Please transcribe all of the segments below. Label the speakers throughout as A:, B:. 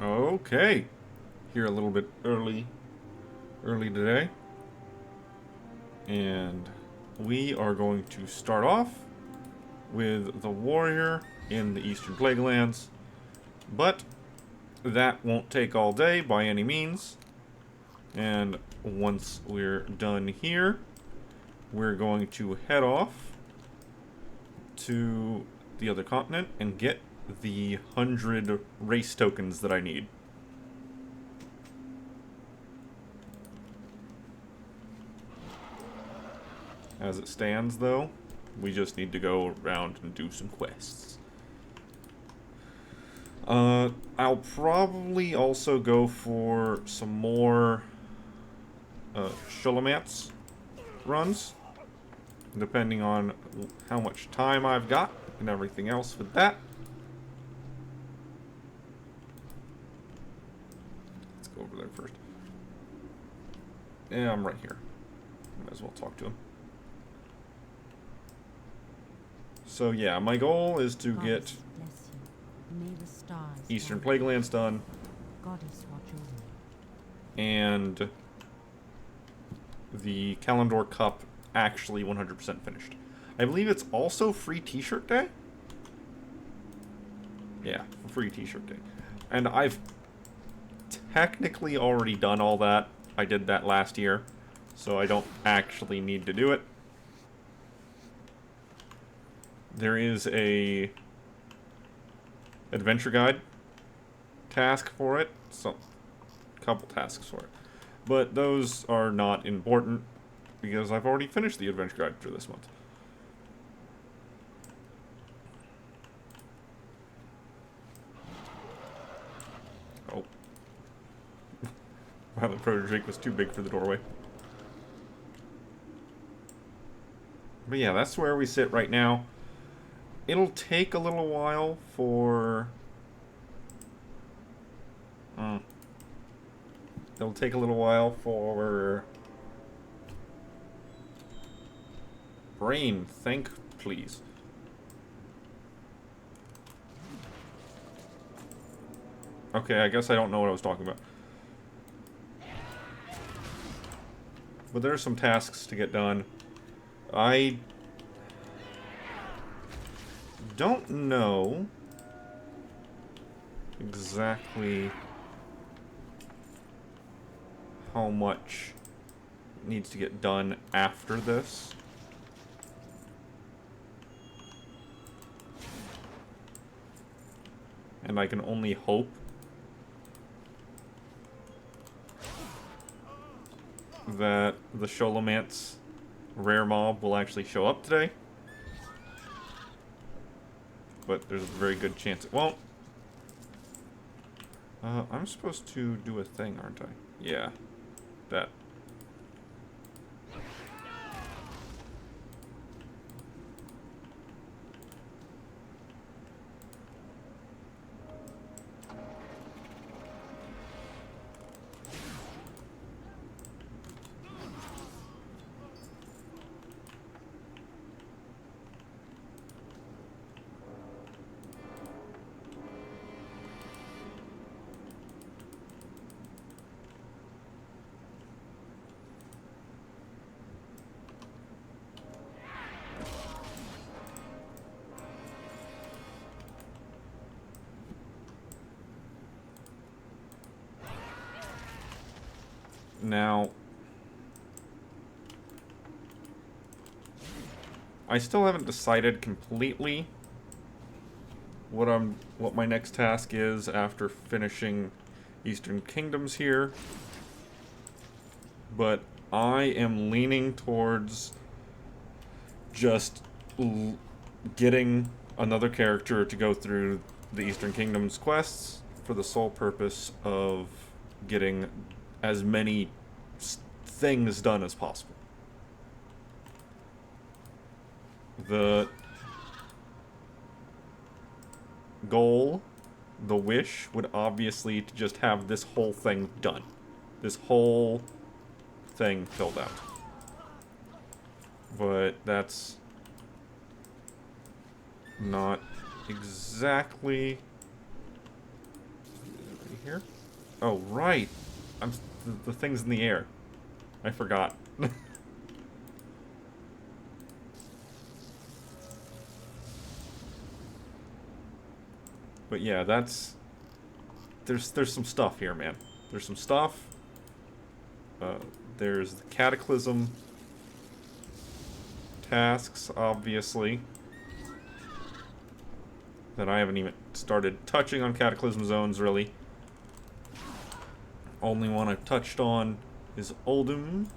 A: Okay. Here a little bit early today. And we are going to start off with the warrior in the Eastern Plaguelands. But that won't take all day by any means. And once we're done here, we're going to head off to the other continent and get the 100 race tokens that I need. As it stands, though, we just need to go around and do some quests. I'll probably also go for some more Shulamance runs, depending on how much time I've got and everything else with that. Let's go over there first. Yeah, I'm right here. Might as well talk to him. So yeah, my goal is to get Eastern Plaguelands done, and the Kalimdor Cup actually 100% finished. I believe it's also free t-shirt day? Yeah, free t-shirt day. And I've technically already done all that. I did that last year, so I don't actually need to do it. There is a adventure guide task for it, so a couple tasks for it. But those are not important because I've already finished the adventure guide for this month. Oh. Wow, the Proto-Drake was too big for the doorway. But yeah, that's where we sit right now. It'll take a little while for... It'll take a little while for... Brain, think, please. Okay, I guess I don't know what I was talking about. But there are some tasks to get done. I don't know exactly how much needs to get done after this. And I can only hope that the Sholomance rare mob will actually show up today. But there's a very good chance it won't. I'm supposed to do a thing, aren't I? Yeah. That. Now, I still haven't decided completely what my next task is after finishing Eastern Kingdoms here. But I am leaning towards just getting another character to go through the Eastern Kingdoms quests for the sole purpose of getting as many things done as possible. The goal, the wish, would obviously to just have this whole thing done. This whole thing filled out. But that's not exactly here? Oh, right. The thing's in the air. I forgot. But yeah, that's... There's some stuff here, man. There's some stuff. There's the Cataclysm tasks, obviously. That I haven't even started touching on Cataclysm zones, really. Only one I've touched on is Uldum.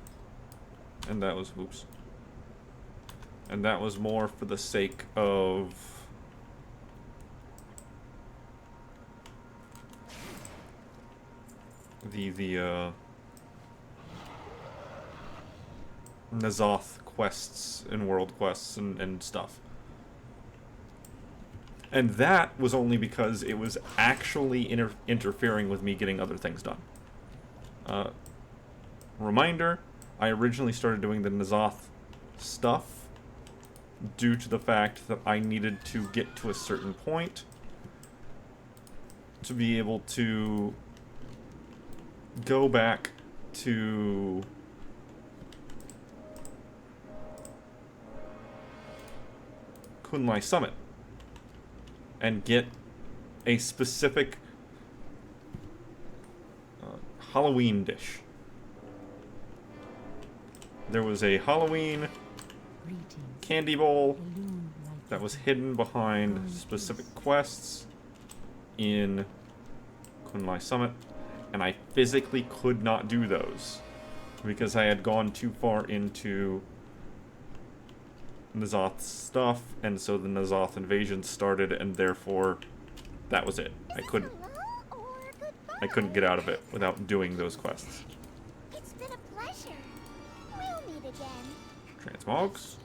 A: And that was... Oops. And that was more for the sake of... the N'Zoth quests and world quests and stuff. And that was only because it was actually interfering with me getting other things done. Reminder, I originally started doing the N'Zoth stuff due to the fact that I needed to get to a certain point to be able to go back to Kunlai Summit and get a specific Halloween dish. There was a Halloween candy bowl that was hidden behind specific quests in Kunlai Summit, and I physically could not do those because I had gone too far into N'Zoth stuff, and so the N'Zoth invasion started, and therefore that was it. I couldn't get out of it without doing those quests.
B: It's been a pleasure. We'll meet again.
A: Transmogs.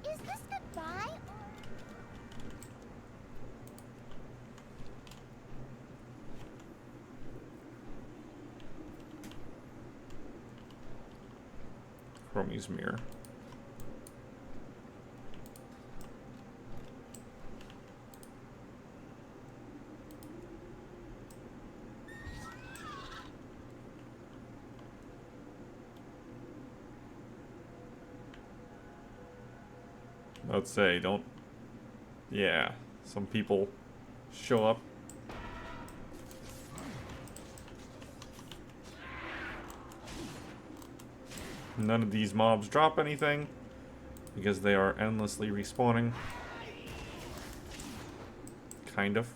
B: Is this goodbye
A: Chromie's mirror. Let's say, don't... Yeah, some people show up. None of these mobs drop anything because they are endlessly respawning. Kind of.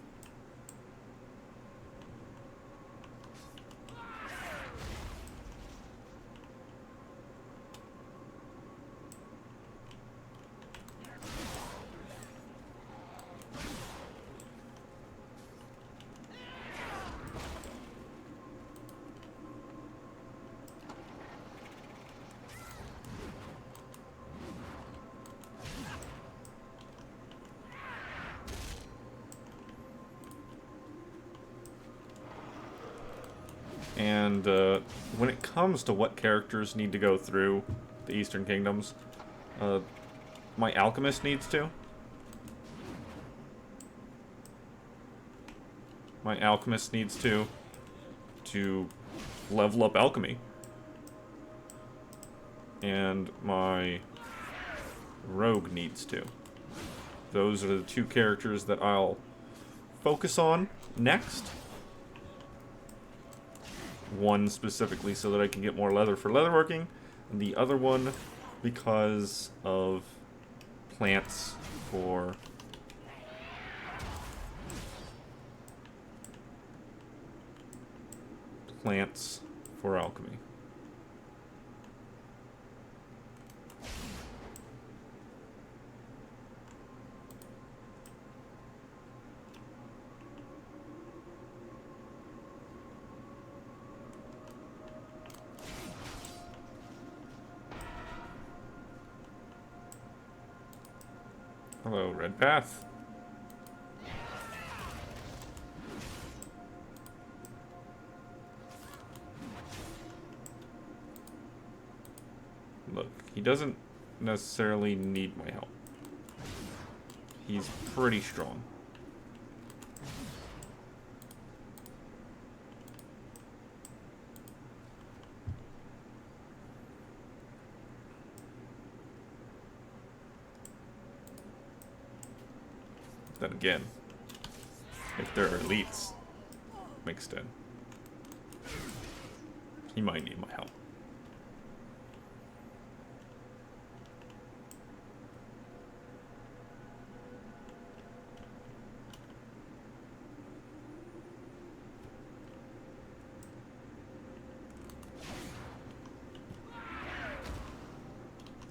A: And when it comes to what characters need to go through the Eastern Kingdoms, my alchemist needs to. My alchemist needs to level up alchemy. And my rogue needs to. Those are the two characters that I'll focus on next. One specifically so that I can get more leather for leatherworking, and the other one because of plants for alchemy. Hello, Red Path. Look, he doesn't necessarily need my help. He's pretty strong. Then again, if there are elites mixed in, he might need my help.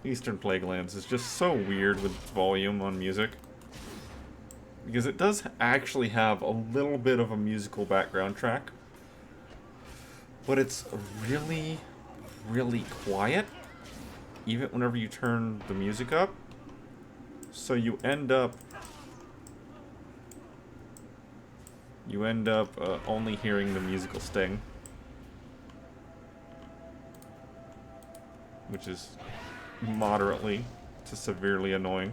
A: Eastern Plaguelands is just so weird with its volume on music. Because it does actually have a little bit of a musical background track. But it's really, really quiet. Even whenever you turn the music up. So you end up only hearing the musical sting. Which is moderately to severely annoying.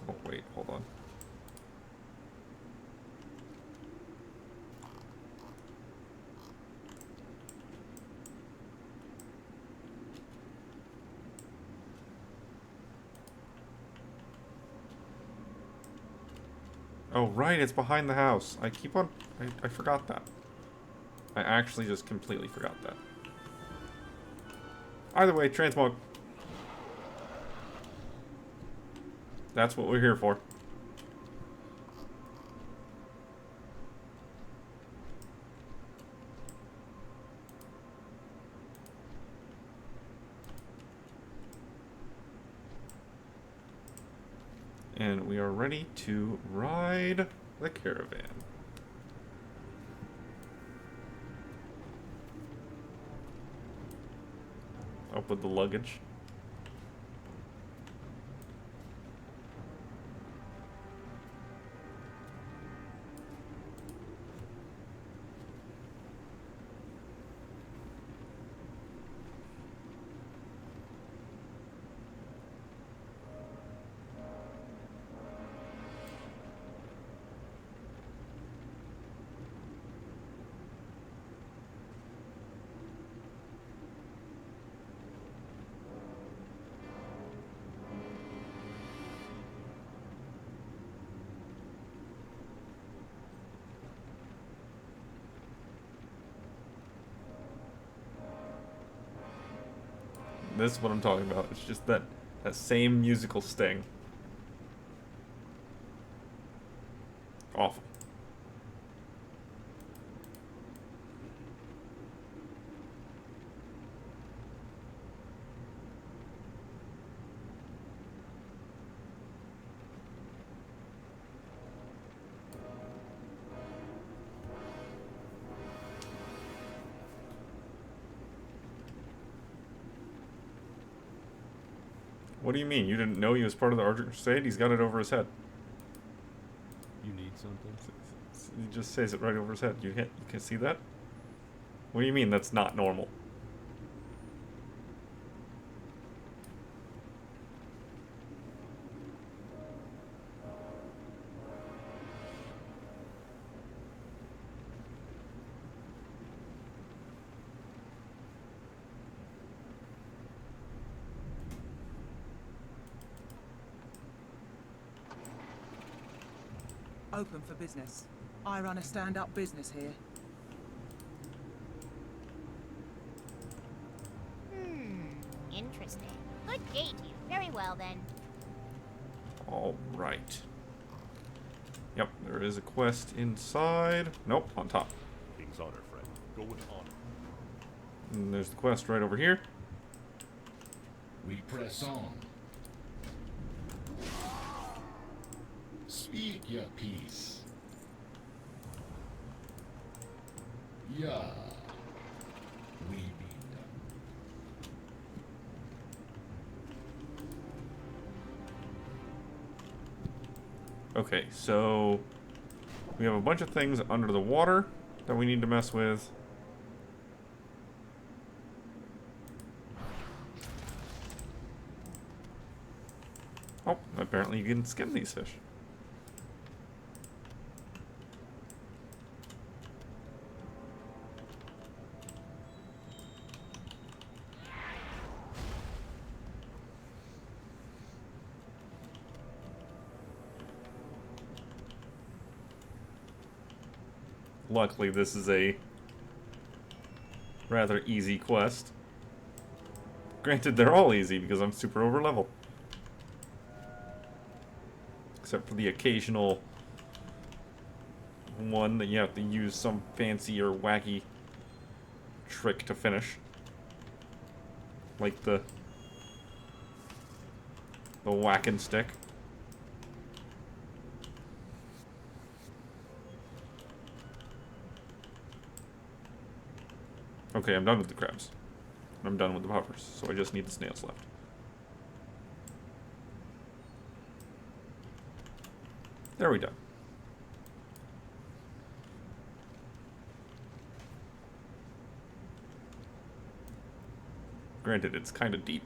A: Oh wait, hold on. Oh, right, it's behind the house. I forgot that. I actually just completely forgot that. Either way, transmog. That's what we're here for. And we are ready to ride the caravan. Up with the luggage. This is what I'm talking about. It's just that same musical sting. Awful. What do you mean? You didn't know he was part of the Argent Crusade? He's got it over his head.
C: You need something?
A: He just says it right over his head. You can see that? What do you mean that's not normal?
D: Open for business. I run a stand-up business here.
B: Interesting. Good gate. Very well then.
A: All right. Yep, there is a quest inside. Nope, on top.
C: King's honor, friend. Go with honor.
A: And there's the quest right over here.
E: We press on. Speak your peace. Yeah. We be done.
A: Okay, so we have a bunch of things under the water that we need to mess with. Oh, apparently you can skin these fish. Luckily, this is a rather easy quest. Granted, they're all easy because I'm super over level. Except for the occasional one that you have to use some fancy or wacky trick to finish. Like the whack and stick. Okay, I'm done with the crabs. I'm done with the puffers, so I just need the snails left. There we go. Granted, it's kind of deep.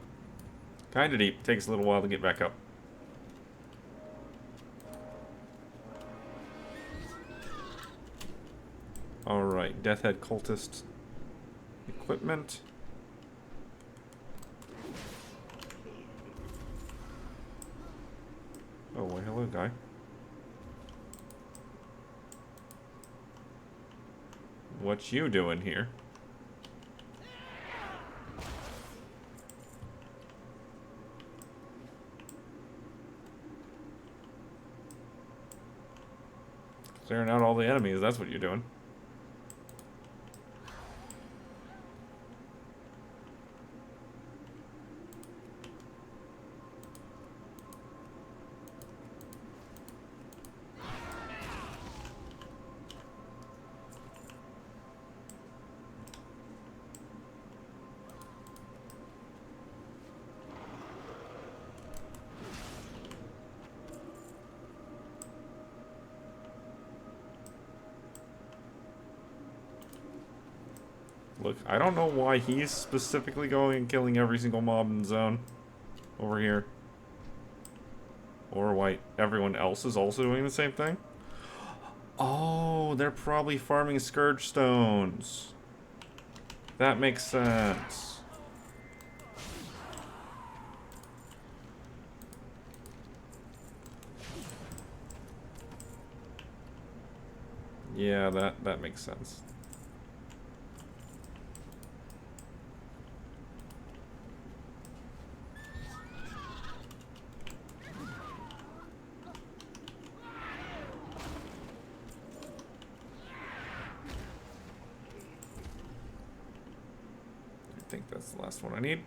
A: Kind of deep. Takes a little while to get back up. Alright, Death Head Cultist equipment. Oh, well, hello, guy. What you doing here? Clearing out all the enemies, that's what you're doing. Look, I don't know why he's specifically going and killing every single mob in the zone over here. Or why everyone else is also doing the same thing. Oh, they're probably farming Scourge Stones. That makes sense. Yeah, that makes sense. I think that's the last one I need.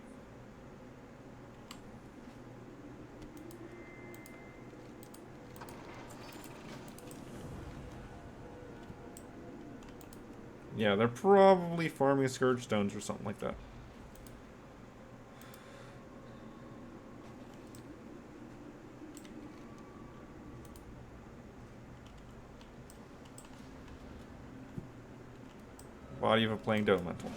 A: Yeah, they're probably farming Scourge Stones or something like that. Body of a playing elemental.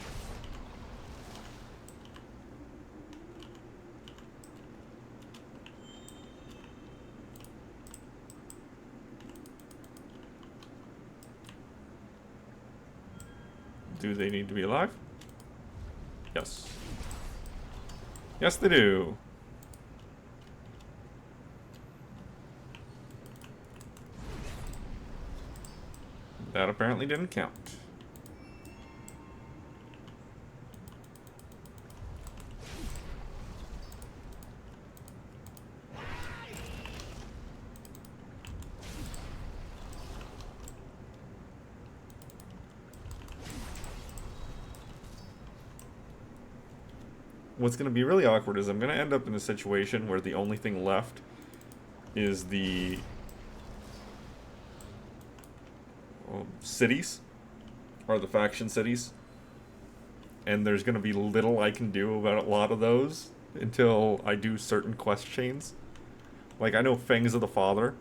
A: Do they need to be alive? Yes. Yes, they do. That apparently didn't count. What's going to be really awkward is I'm going to end up in a situation where the only thing left is the cities, or the faction cities. And there's going to be little I can do about a lot of those until I do certain quest chains. Like, I know Fangs of the Father.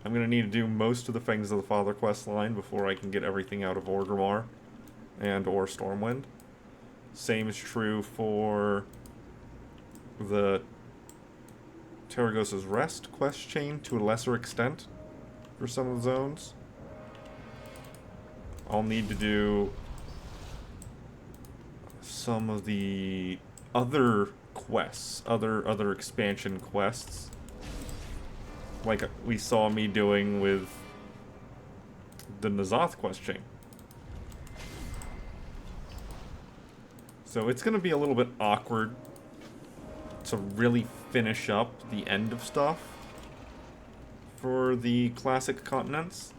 A: I'm going to need to do most of the Fangs of the Father quest line before I can get everything out of Orgrimmar and or Stormwind. Same is true for the Terragos's Rest quest chain to a lesser extent for some of the zones. I'll need to do some of the other quests, other expansion quests, like we saw me doing with the Nazoth quest chain. So it's going to be a little bit awkward to really finish up the end of stuff for the classic continents.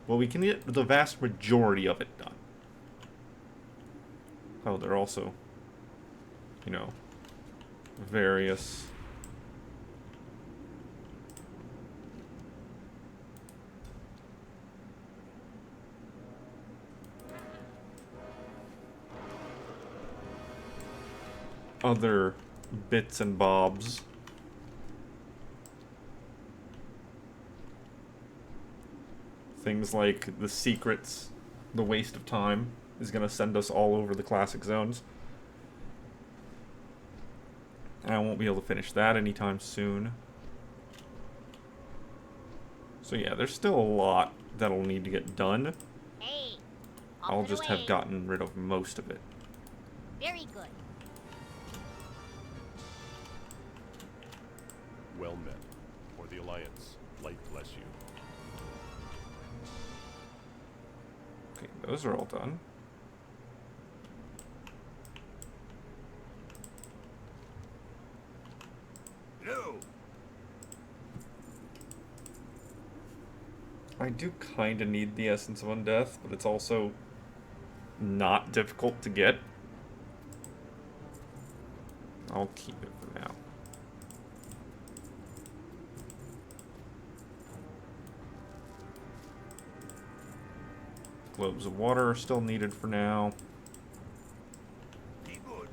A: Well, we can get the vast majority of it done. Oh, there are also, you know, various other bits and bobs. Things like the secrets, the waste of time is going to send us all over the classic zones. And I won't be able to finish that anytime soon. So yeah, there's still a lot that'll need to get done.
B: Hey,
A: I'll
B: off and
A: just
B: away.
A: have gotten rid of most of it.
B: Very good.
C: Well met. For the Alliance, light bless you.
A: Okay, those are all done.
C: No!
A: I do kind of need the Essence of Undeath, but it's also not difficult to get. I'll keep it for now. Globes of water are still needed for now.
C: Be good.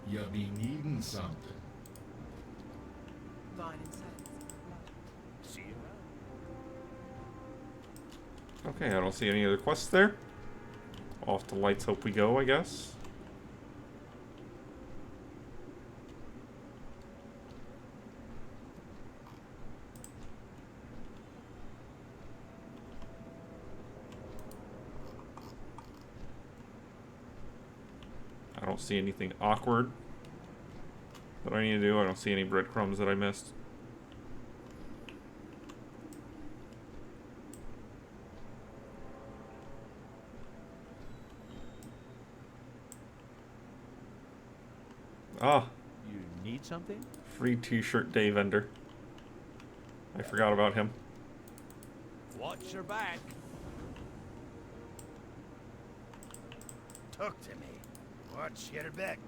E: You be needing something.
D: Vine incense.
C: See you around.
A: Okay, I don't see any other quests there. Off to Light's Hope we go, I guess. I don't see anything awkward that I need to do. I don't see any breadcrumbs that I missed. Ah,
F: You need something?
A: free t-shirt day vendor. I forgot about him.
F: Watch your back.
G: Talk to me. Watch your back.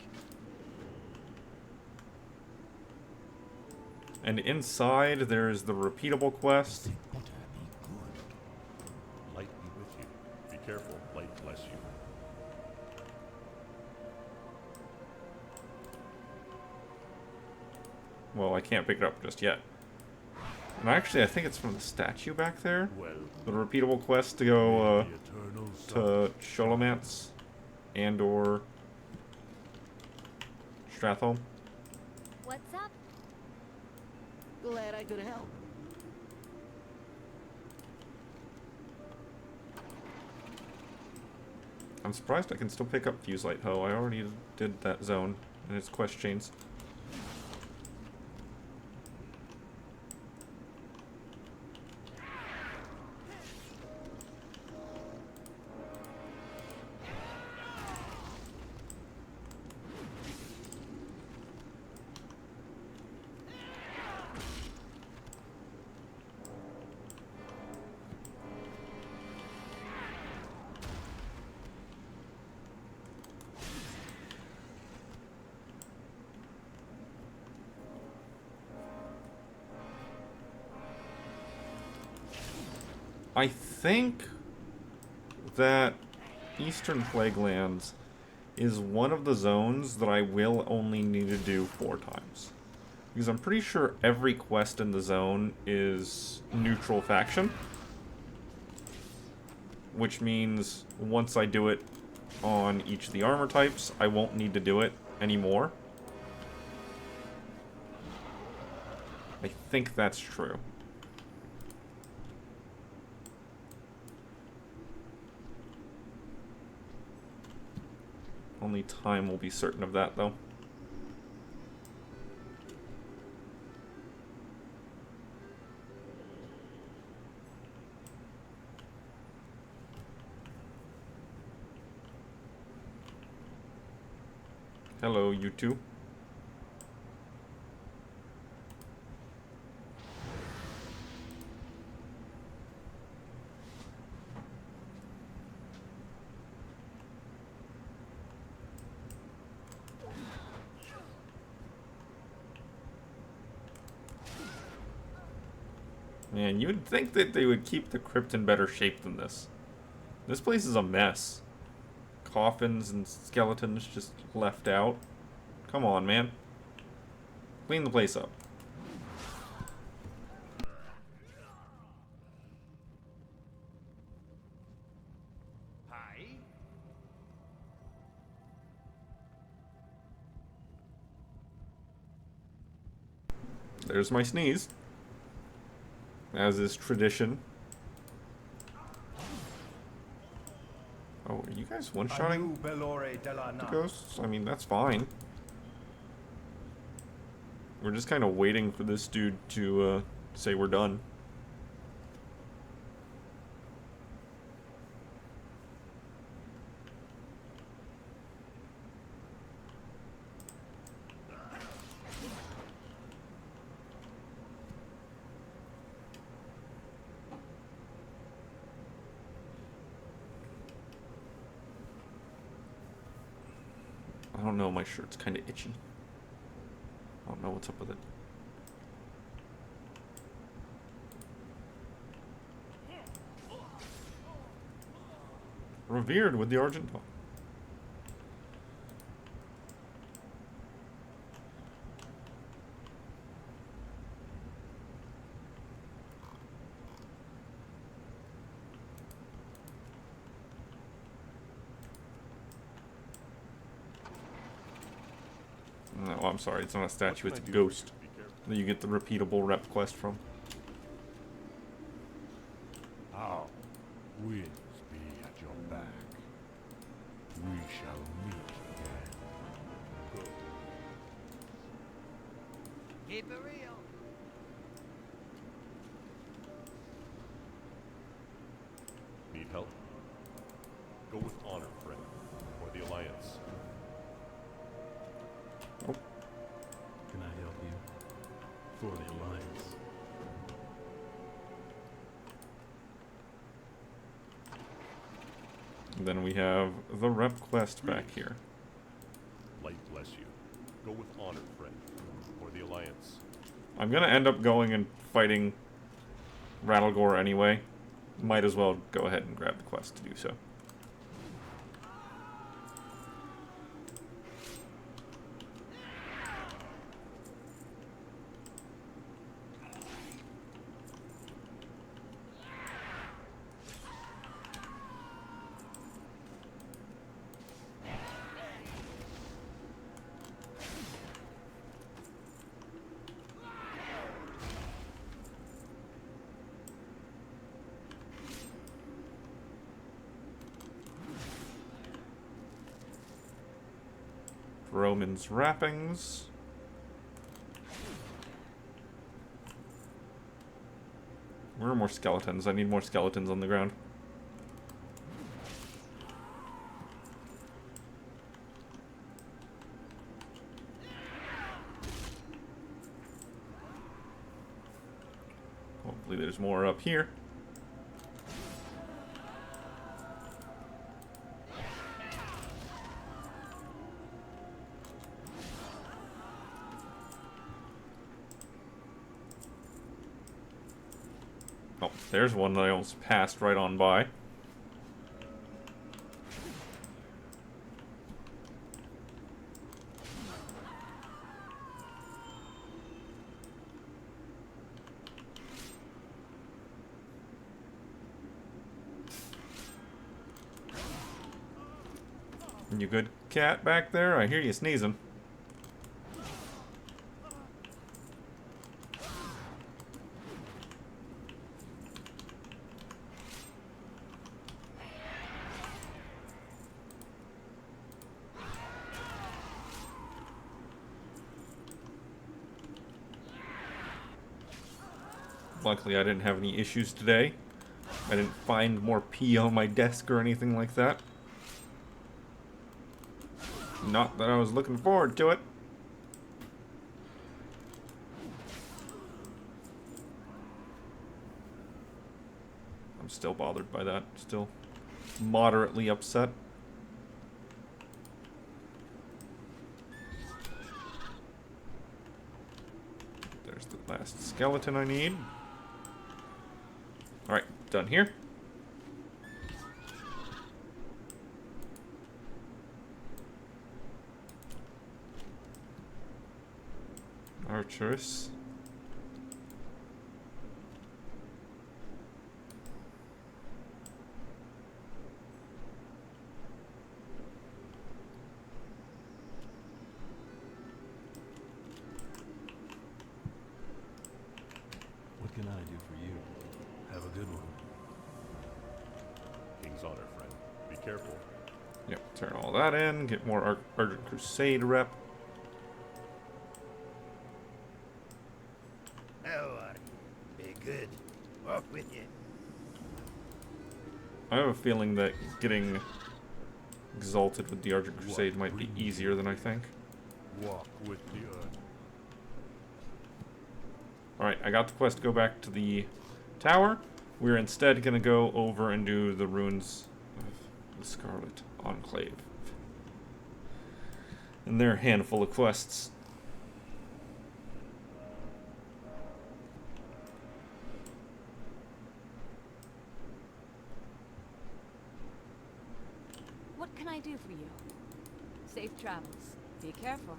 A: And inside there's the repeatable quest.
C: Light be with you. Be careful, light bless you.
A: Well, I can't pick it up just yet. And actually, I think it's from the statue back there.
C: Well,
A: The repeatable quest to go
C: the eternal
A: to Sholomance and or Stratholme.
B: What's up?
F: Glad I could help.
A: I'm surprised I can still pick up Fuselight Ho. I already did that zone and its quest chains. I think that Eastern Plaguelands is one of the zones that I will only need to do 4 times. Because I'm pretty sure every quest in the zone is neutral faction. Which means once I do it on each of the armor types, I won't need to do it anymore. I think that's true. Only time will be certain of that, though. Hello, you two. Man, you would think that they would keep the crypt in better shape than this. This place is a mess. Coffins and skeletons just left out. Come on, man. Clean the place up.
G: Hi.
A: There's my sneeze. As is tradition. Oh, are you guys one-shotting the ghosts? I mean, that's fine. We're just kind of waiting for this dude to say we're done. I don't know, my shirt's kind of itchy. I don't know what's up with it. Revered with the Argentine. No, I'm sorry, it's not a statue, it's a ghost that you get the repeatable rep quest from.
C: Our winds be at your back. We shall meet again. Good.
F: Keep it real.
C: Need help? Go with honor, friend, for the Alliance.
H: Can I help you? For the Alliance.
A: Then we have the rep quest back here.
C: Light bless you. Go with honor, friend, for the Alliance.
A: I'm gonna end up going and fighting Rattlegore anyway. Might as well go ahead and grab the quest to do so. Roman's wrappings. Where are more skeletons? I need more skeletons on the ground. Hopefully there's more up here. Oh, there's one that I almost passed right on by. You good, cat, back there? I hear you sneezing. Luckily, I didn't have any issues today. I didn't find more pee on my desk or anything like that. Not that I was looking forward to it. I'm still bothered by that. Still moderately upset. There's the last skeleton I need. Alright, done here. Archeress.
H: What can I do for you? Have a good one.
C: King's honor, friend. Be careful.
A: Yep, turn all that in. Get more Argent Crusade rep.
G: How are you? Be good. Off with you.
A: I have a feeling that getting exalted with the Argent Crusade might be easier than I think.
C: Walk with the earth.
A: Alright, I got the quest to go back to the tower. We're instead going to go over and do the ruins of the Scarlet Enclave. And there are a handful of quests.
I: What can I do for you? Safe travels. Be careful.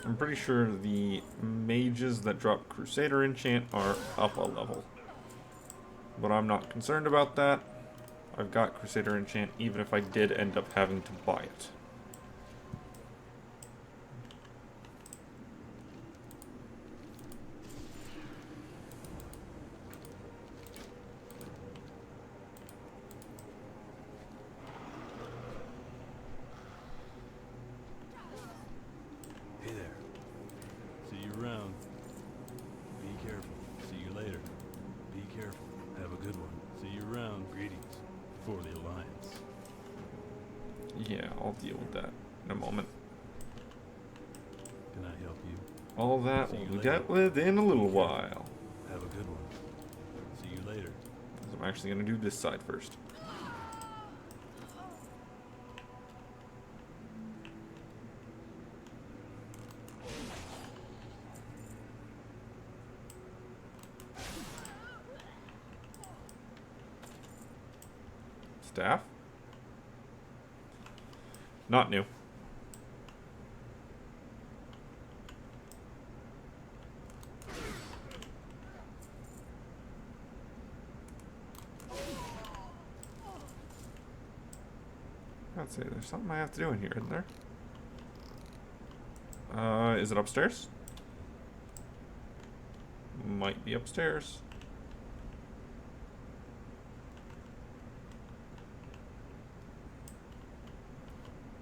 A: I'm pretty sure the mages that drop Crusader enchant are up a level. But I'm not concerned about that. I've got Crusader enchant even if I did end up having to buy it.
H: Hey there. See you around. Be careful. See you later. Be careful. Have a good one. See you around. Greetings. For the Alliance.
A: Yeah, I'll deal with that in a moment.
H: Can I help you?
A: All that
H: See you
A: will be
H: later.
A: dealt with in a little while.
H: Have a good one. See you later.
A: 'Cause I'm actually going to do this side first. Staff? Not new. I'd say there's something I have to do in here, isn't there? Is it upstairs? Might be upstairs.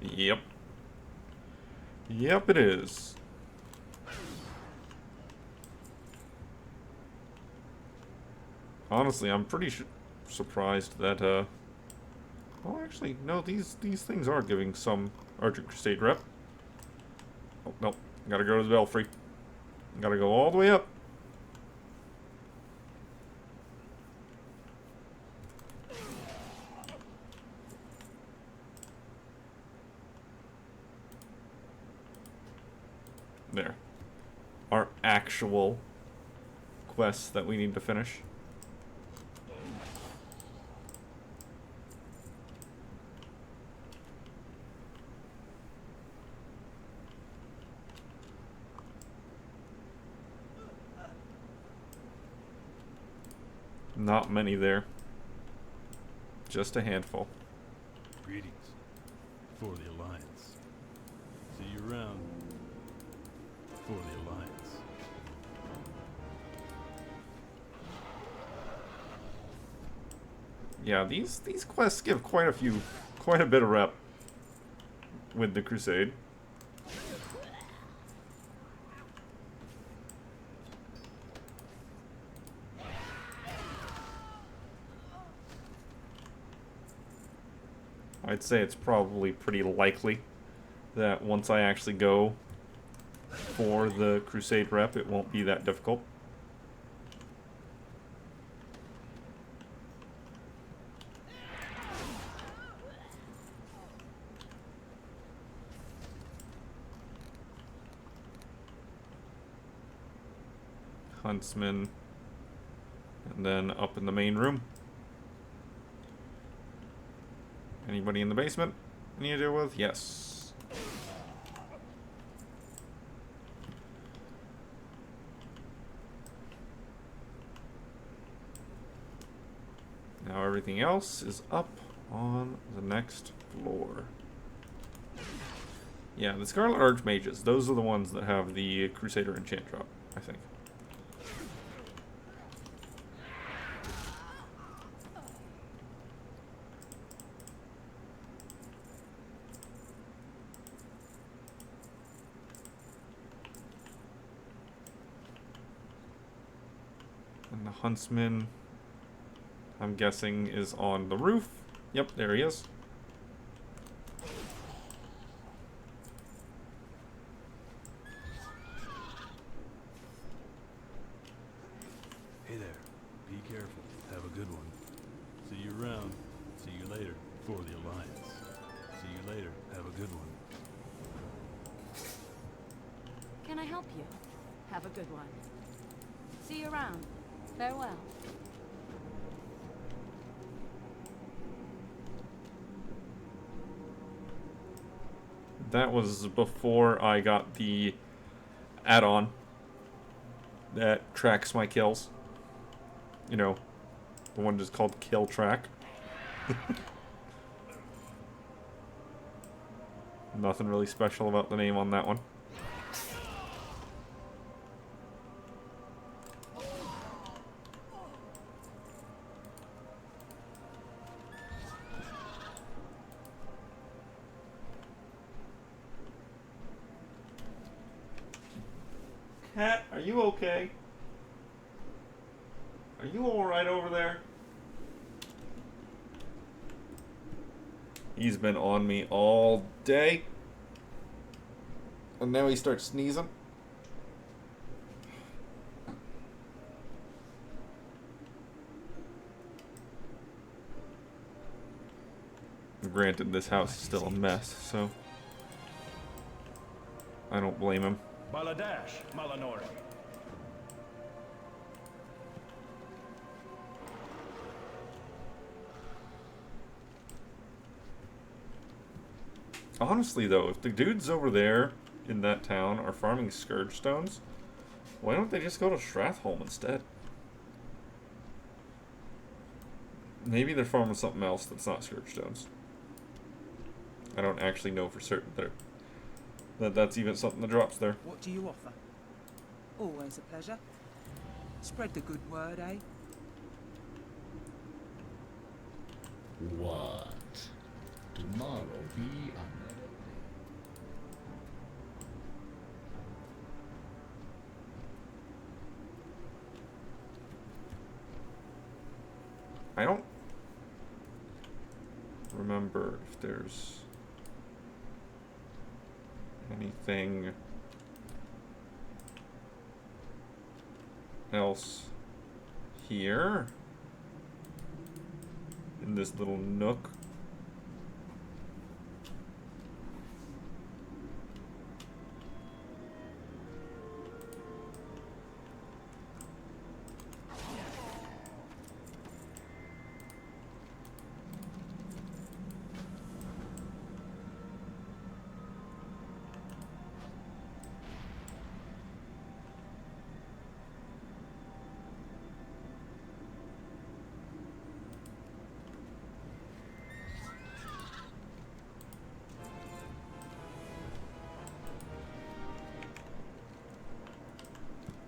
A: Yep. Yep, it is. Honestly, I'm pretty surprised that, well, actually, no, these things are giving some Argent Crusade rep. Oh, no. Gotta go to the Belfry. Gotta go all the way up. There. Our actual quests that we need to finish. Not many there. Just a handful.
H: Greetings. For the Alliance. See you around. For the Alliance.
A: Yeah, these quests give quite a bit of rep with the Crusade. I'd say it's probably pretty likely that once I actually go for the Crusade rep, it won't be that difficult. Huntsman, and then up in the main room. Anybody in the basement I need to deal with? Yes. Now everything else is up on the next floor. Yeah, the Scarlet Archmages, those are the ones that have the Crusader enchant drop, I think. And the Huntsman, I'm guessing, is on the roof. Yep, there he is.
H: Hey there. Be careful. Have a good one. See you around. See you later. For the Alliance. See you later. Have a good one.
I: Can I help you? Have a good one. See you around. Farewell.
A: That was before I got the add-on that tracks my kills. You know, the one just called Kill Track. Nothing really special about the name on that one. Cat, are you okay? Are you alright over there? He's been on me all day. And now he starts sneezing. Granted, this house is still a mess, so I don't blame him.
G: Baladash, Malanori.
A: Honestly, though, if the dudes over there in that town are farming Scourge Stones, why don't they just go to Strathholm instead? Maybe they're farming something else that's not Scourge Stones. I don't actually know for certain that's even something that drops there.
D: What do you offer? Always a pleasure. Spread the good word, eh?
E: What? Tomorrow be honored.
A: I don't remember if there's anything else here in this little nook.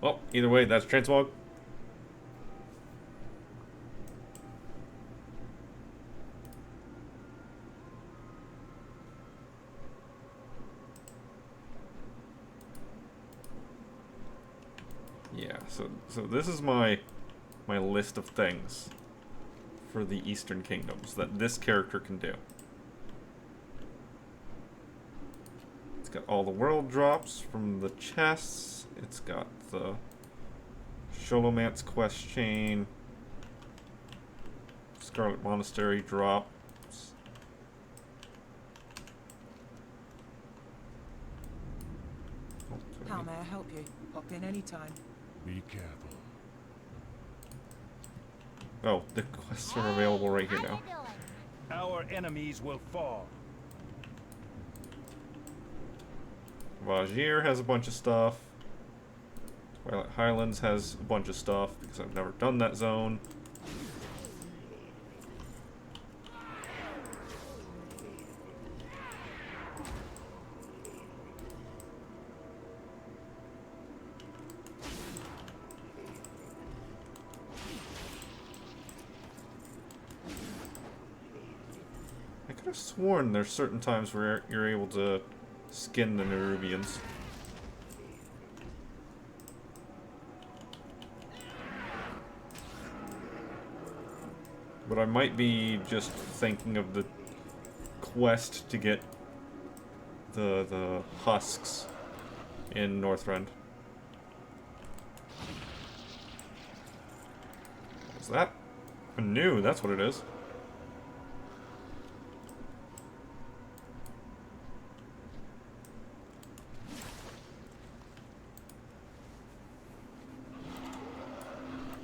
A: Well, either way, that's Transmog. So this is my list of things for the Eastern Kingdoms that this character can do. It's got all the world drops from the chests. It's got the Sholomance quest chain, Scarlet Monastery drops.
D: How may I help you? Pop in anytime.
H: Be careful.
A: Oh, the quests are available right here
B: How
A: now.
B: you doing?
G: Our enemies will fall.
A: Vajir has a bunch of stuff. Twilight Highlands has a bunch of stuff because I've never done that zone. I could have sworn there's certain times where you're able to skin the Nerubians. But I might be just thinking of the quest to get the husks in Northrend. Is that a new? That's what it is.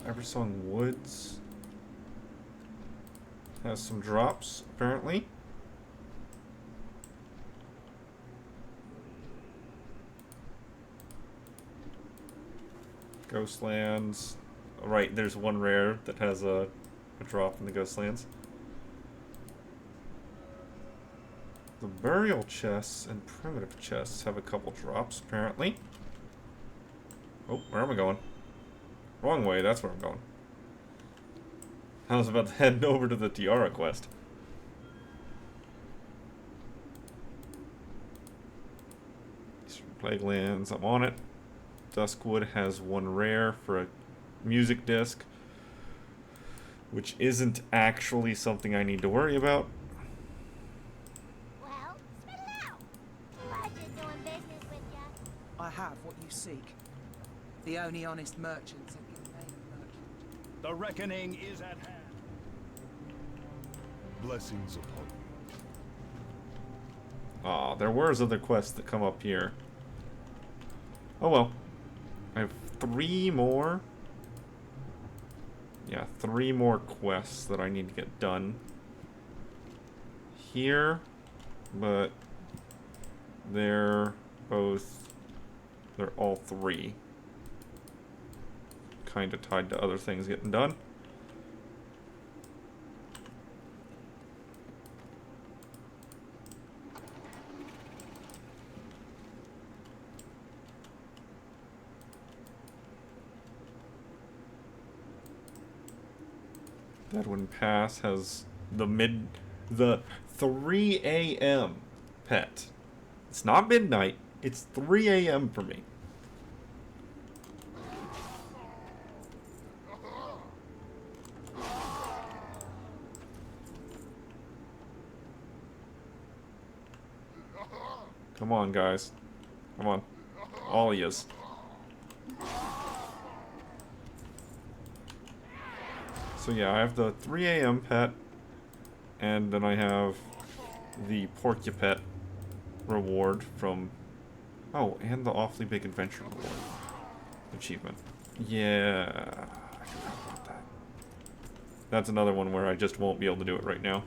A: Eversong Woods has some drops, apparently. Ghostlands. Right, there's one rare that has a drop in the Ghostlands. The burial chests and primitive chests have a couple drops, apparently. Oh, where am I going? Wrong way, that's where I'm going. I was about to head over to the Tiara quest. Eastern Plaguelands, I'm on it. Duskwood has one rare for a music disc, which isn't actually something I need to worry about.
B: Well, spit it out. Pleasure doing business with ya.
D: I have what you seek. The only honest merchants have been made a merchant.
G: The reckoning is at hand.
H: Blessings upon you.
A: Aw, there were other quests that come up here. Oh well. I have 3 more. Yeah, 3 more quests that I need to get done here, but they're all 3 kind of tied to other things getting done. Deadwind Pass has the 3 a.m. pet. It's not midnight, it's 3 a.m. for me. Come on, guys. Come on. All of yous. So yeah, I have the 3 a.m. pet, and then I have the Porcupet reward from... Oh, and the Awfully Big Adventure reward. Achievement. Yeah, I forgot about that. That's another one where I just won't be able to do it right now.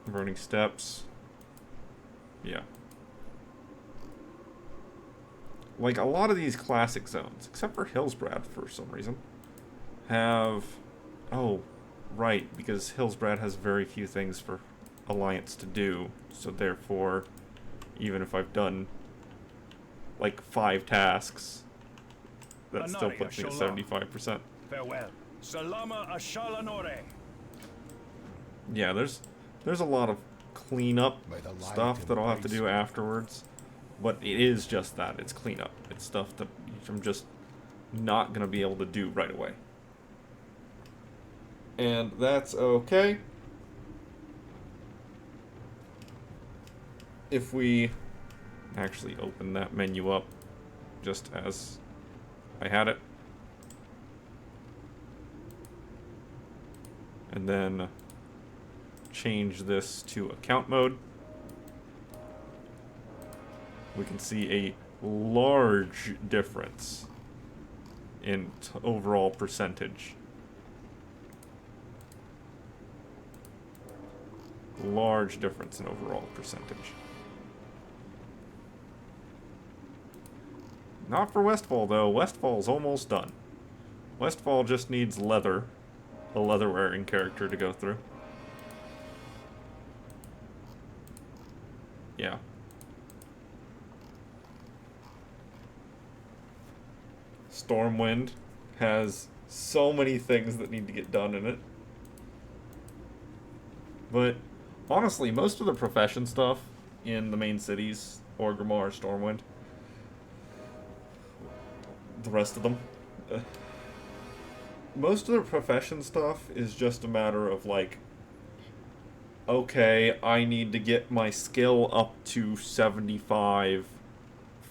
A: Burning Steps. Yeah. Like, a lot of these classic zones, except for Hillsbrad for some reason, have... Oh, right, because Hillsbrad has very few things for Alliance to do, so therefore, even if I've done like 5 tasks. That still
G: Anari
A: puts me at
G: Ashola.
A: 75%.
G: Farewell. Salama Ashalanore.
A: Yeah, there's a lot of cleanup
E: May the light
A: stuff that I'll have to
E: embrace
A: do
E: you.
A: afterwards. But it is just that. It's cleanup. It's stuff that I'm just not going to be able to do right away. And that's okay. If we actually open that menu up just as I had it. And then change this to account mode. We can see a large difference in overall percentage. Large difference in overall percentage. Not for Westfall, though. Westfall's almost done. Westfall just needs leather. A leather-wearing character to go through. Yeah. Stormwind has so many things that need to get done in it. But honestly, most of the profession stuff in the main cities, Orgrimmar, Stormwind, the rest of them, most of the profession stuff is just a matter of like, okay, I need to get my skill up to 75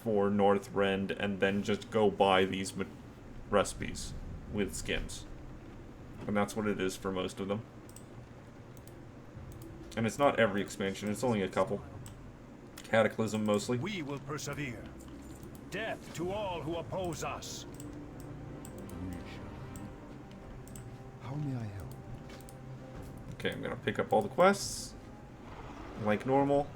A: for Northrend and then just go buy these recipes with skins. And that's what it is for most of them. And it's not every expansion, it's only a couple. Cataclysm mostly.
G: We will persevere. Death to all who oppose us.
E: How may I help?
A: Okay, I'm gonna pick up all the quests like normal.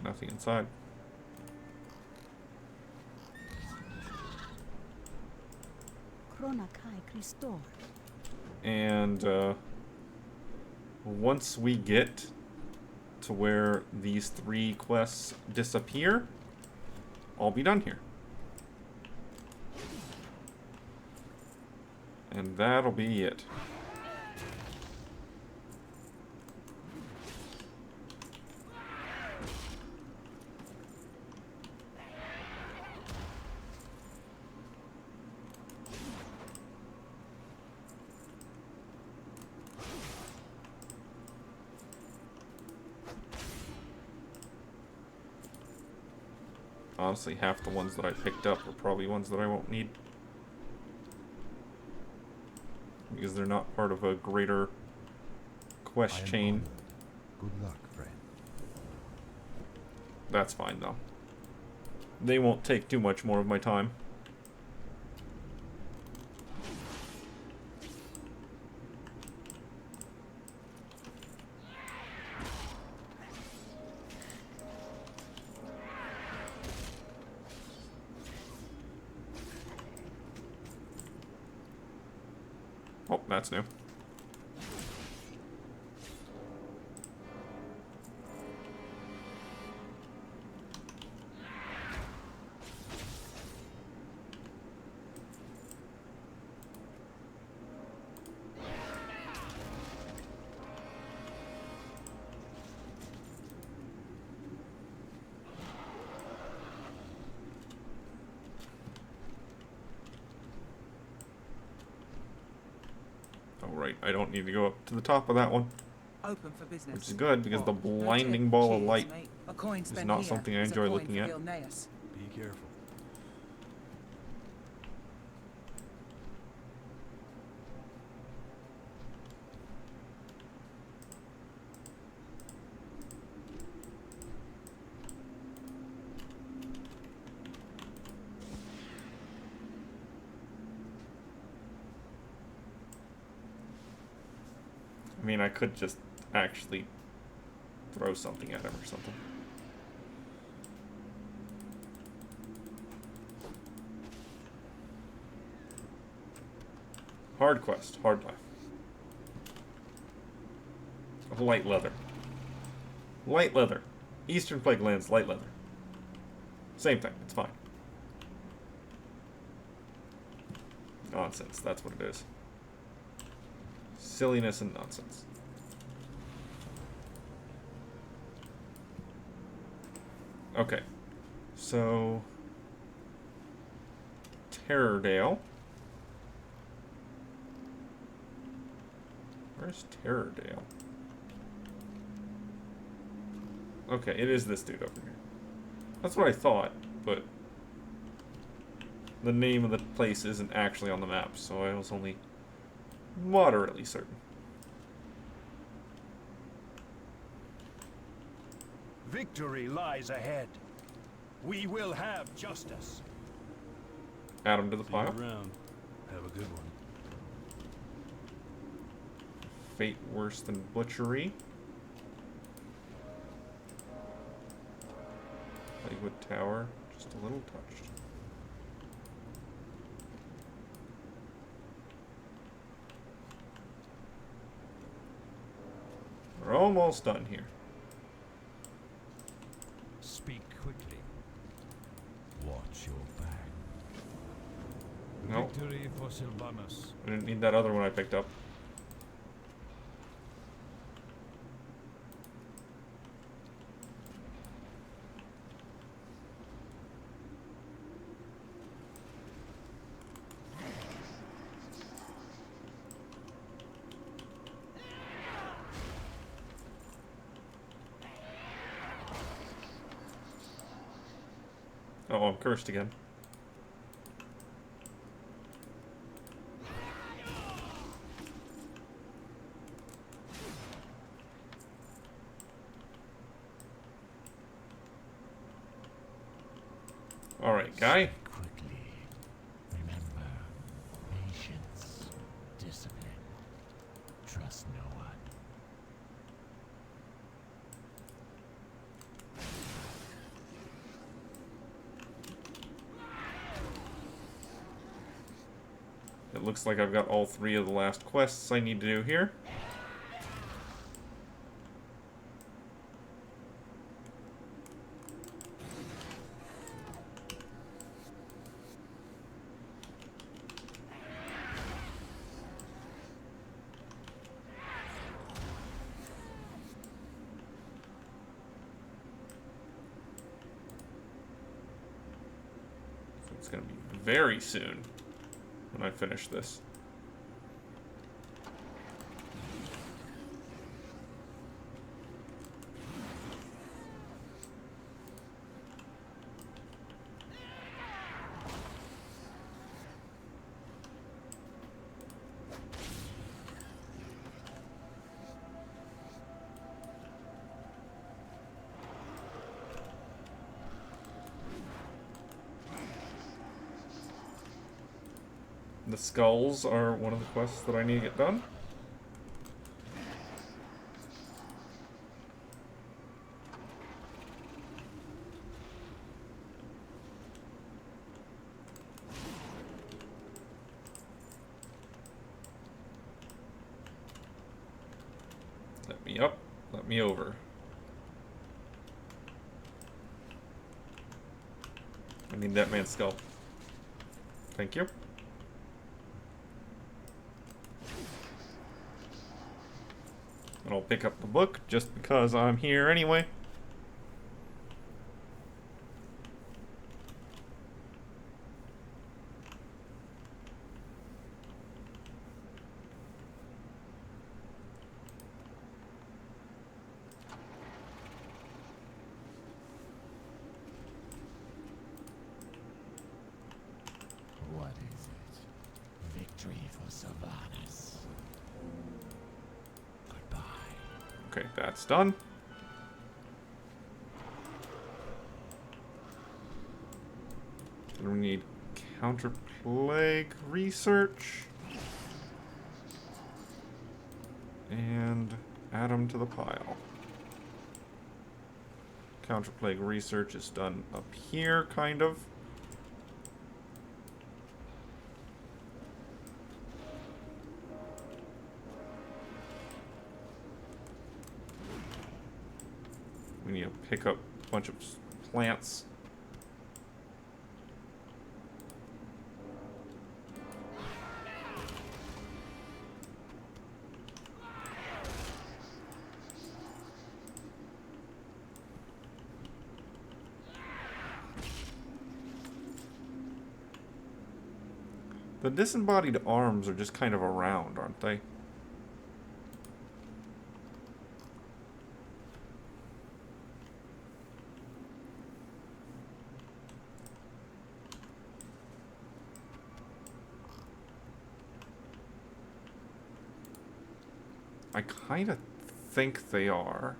A: Nothing inside. And once we get to where these 3 quests disappear, I'll be done here. And that'll be it. Honestly, half the ones that I picked up are probably ones that I won't need. Because they're not part of a greater quest chain.
E: Honored. Good luck, friend.
A: That's fine, though. They won't take too much more of my time. Oh, that's new. Right, I don't need to go up to the top of that one,
D: Open for business.
A: which is good because the
D: What? No
A: blinding
D: tip?
A: ball of
D: Cheers,
A: light
D: mate. A coin
A: is
D: spent
A: not
D: here
A: something I
D: is a
A: enjoy
D: coin
A: looking
D: for
A: at.
D: Gil Neas.
H: Be careful.
A: I mean, I could just actually throw something at him or something. Hard quest, hard life. light leather. Light leather. Eastern Plague Lands, light leather. Same thing, it's fine. Nonsense, that's what it is. Silliness and nonsense. Okay. So... Terrordale. Where's Terrordale? Okay, it is this dude over here. That's what I thought, but the name of the place isn't actually on the map, so I was only moderately certain.
G: Victory lies ahead. We will have justice.
A: Add him to the
H: See you
A: pile.
H: around. Have a good one.
A: Fate worse than butchery. Playwood Tower, just a little touched. We're almost done here.
F: Speak quickly.
E: Watch your back.
A: No,
F: Victory for Sylvanas.
A: I didn't need that other one I picked up. Oh, I'm cursed again. Alright, guy.
F: Quickly. Remember, patience, discipline. Trust no one.
A: It looks like I've got all 3 of the last quests I need to do here. So it's going to be very soon when I finish this. The skulls are one of the quests that I need to get done. Let me up, let me over. I need that man's skull. Thank you. And I'll pick up the book just because I'm here anyway.
F: What is it? Victory for Sylvanas. Goodbye.
A: Okay, that's done. Then we need counter plague research. And add them to the pile. Counter plague research is done up here, kind of. We need to pick up a bunch of plants. The disembodied arms are just kind of around, aren't they? I kind of think they are.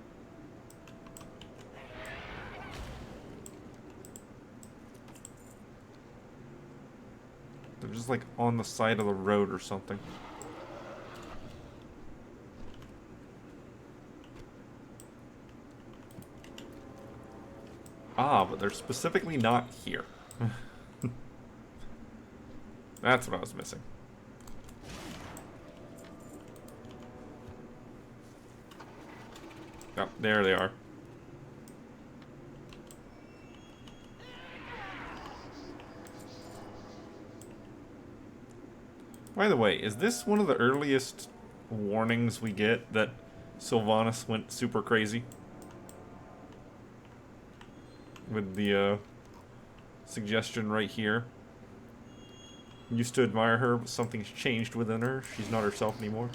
A: They're just like on the side of the road or something. Ah, but they're specifically not here. That's what I was missing. Oh, there they are. By the way, is this one of the earliest warnings we get that Sylvanas went super crazy? With the suggestion right here. Used to admire her, but something's changed within her. She's not herself anymore.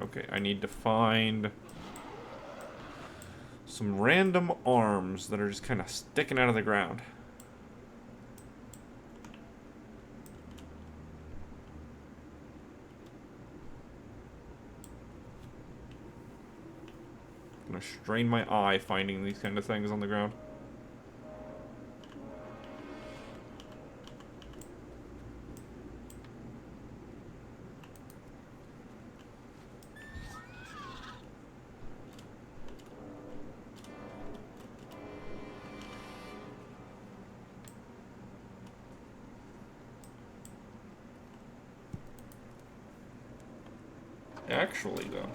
A: Okay, I need to find some random arms that are just kind of sticking out of the ground. I'm gonna strain my eye finding these kind of things on the ground. Actually, though.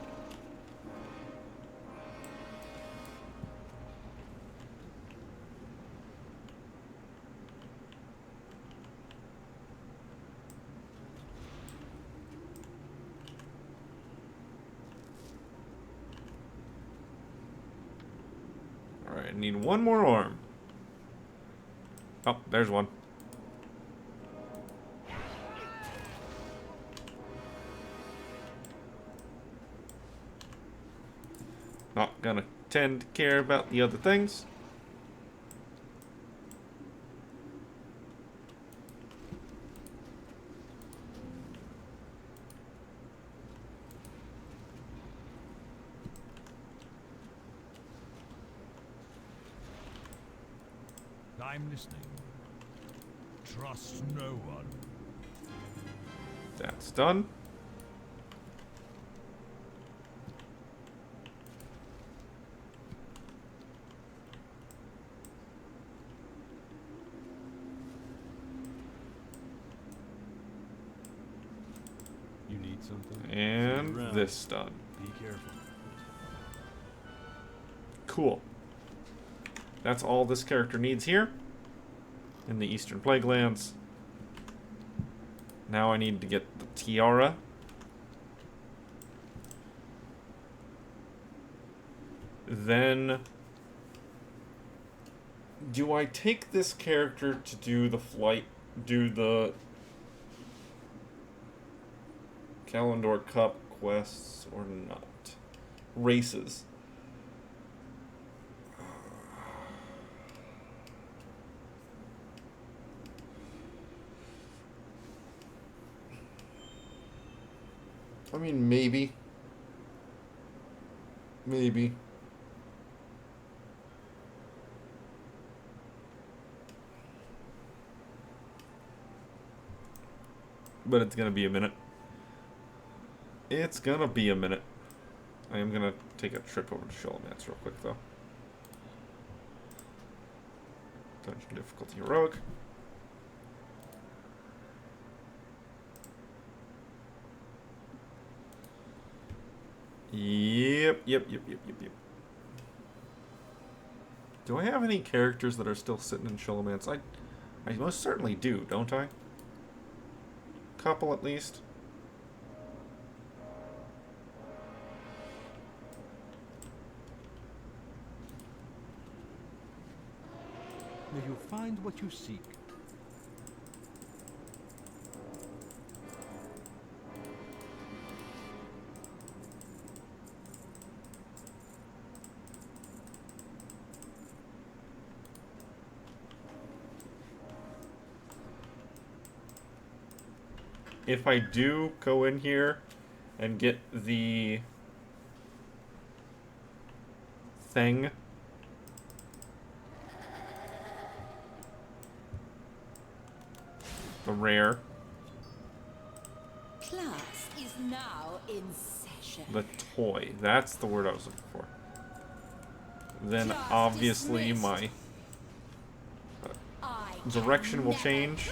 A: Alright, I need one more arm. Oh, there's one. Not gonna tend to care about the other things.
E: I'm listening. Trust no one.
A: That's done.
H: You need something?
A: And
H: See you around.
A: this done.
H: Be careful.
A: Cool. That's all this character needs here in the Eastern Plaguelands. Now I need to get the tiara. Then, do I take this character to do the Kalimdor Cup quests or not? Races. I mean, maybe. Maybe. But it's gonna be a minute. It's gonna be a minute. I am gonna take a trip over to Shalemance real quick, though. Dungeon difficulty heroic. Yep. Do I have any characters that are still sitting in Sholomance? I most certainly do, don't I? Couple at least.
J: May you find what you seek.
A: If I do go in here and get the thing, the rare,
K: Class is now in session.
A: the toy, that's the word I was looking for. Then
K: Class
A: obviously
K: dismissed.
A: my
K: I
A: direction will
K: never-
A: change.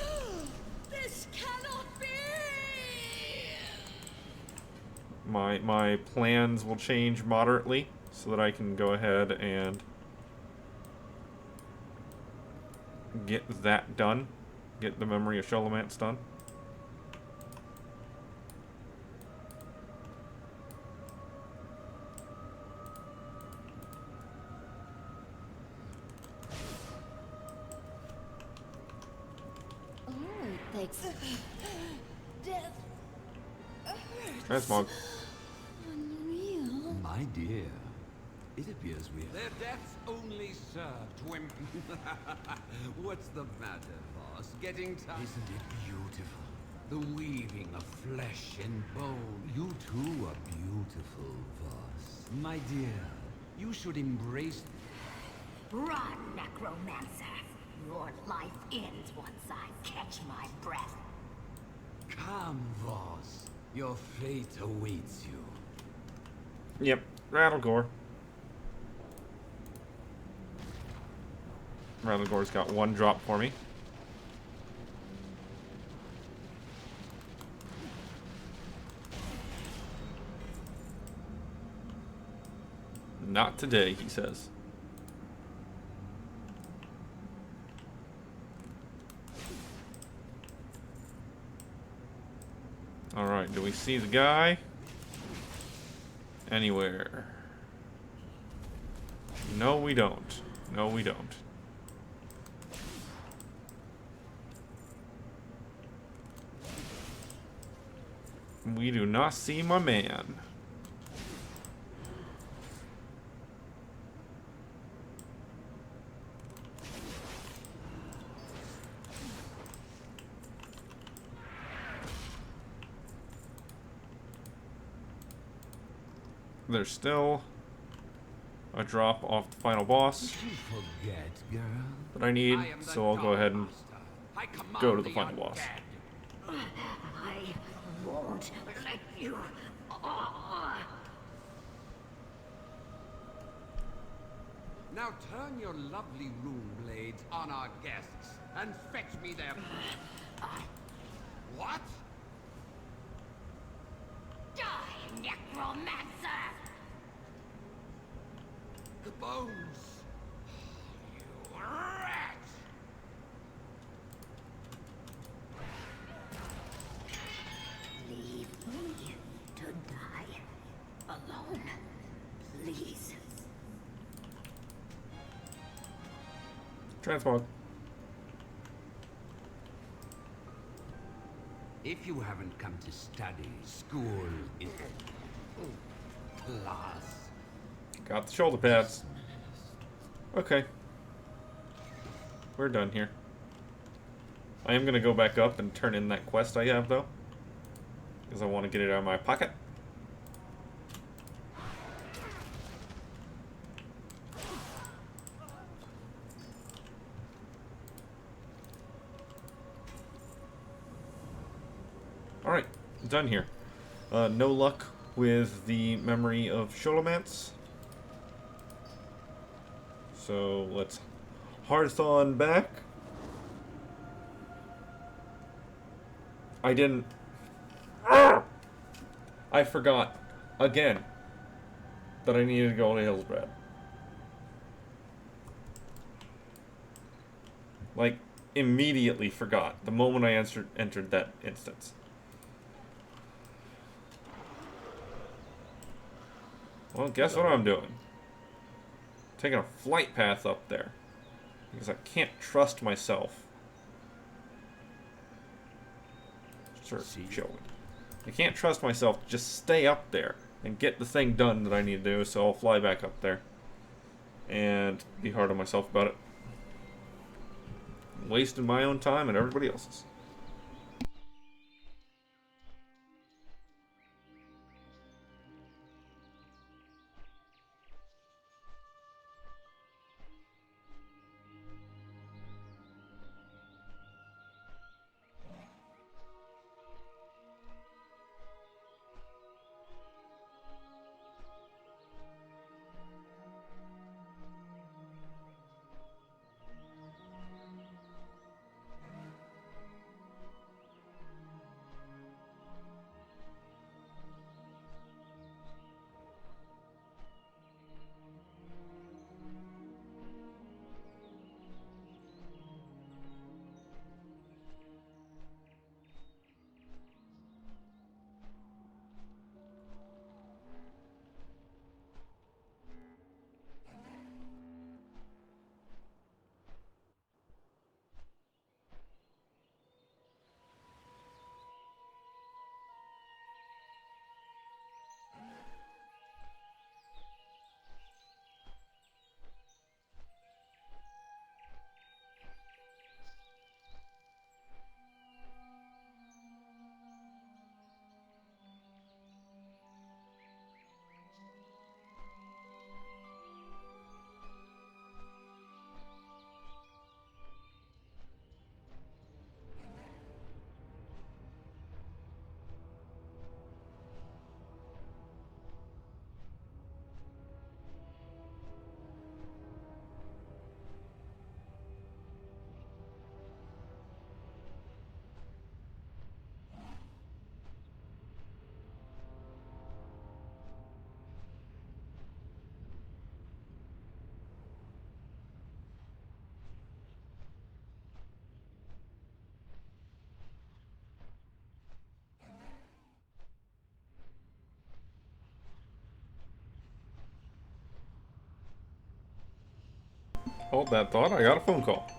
K: This cannot be.
A: My plans will change moderately so that I can go ahead and get that done. Get the memory of Sholomance done.
K: Oh, thanks. Death
A: Transmog.
K: unreal.
J: My dear, it appears we have...
L: Their deaths only serve to What's the matter, boss? Getting tired?
J: Isn't it beautiful?
L: The weaving of flesh and bone.
J: You too are beautiful, Voss.
L: My dear, you should embrace...
K: Run, necromancer. Your life ends once I catch my breath.
L: Come, Voss. Your fate awaits you.
A: Yep, Rattlegore. Rattlegore's got one drop for me. Not today, he says. Alright, do we see the guy? Anywhere? No, we don't. No, we don't. We do not see my man. There's still a drop off the final boss
L: You forget, girl.
A: that I need,
L: I am the
A: so I'll go ahead and
L: Master. I command
A: go to the final boss.
L: undead.
K: I won't let you.
L: Now turn your lovely rune blades on our guests and fetch me their... What?
K: Die, necromancer!
L: The bones! You rat!
K: Leave me to die alone, please.
A: Transmog.
L: If you haven't come to study, school is... class.
A: Got the shoulder pads. Okay. We're done here. I am going to go back up and turn in that quest I have, though. Because I want to get it out of my pocket. Alright, done here. No luck with the memory of Sholomance. So let's Hearthon back. I didn't... I forgot, again, that I needed to go to Hillsbrad. Like, immediately forgot the moment I entered that instance. Well, guess what I'm doing? Taking a flight path up there. Because I can't trust myself. Sort of chilling. I can't trust myself to just stay up there and get the thing done that I need to do, so I'll fly back up there. And be hard on myself about it. Wasting my own time and everybody else's. Hold that thought, I got a phone call.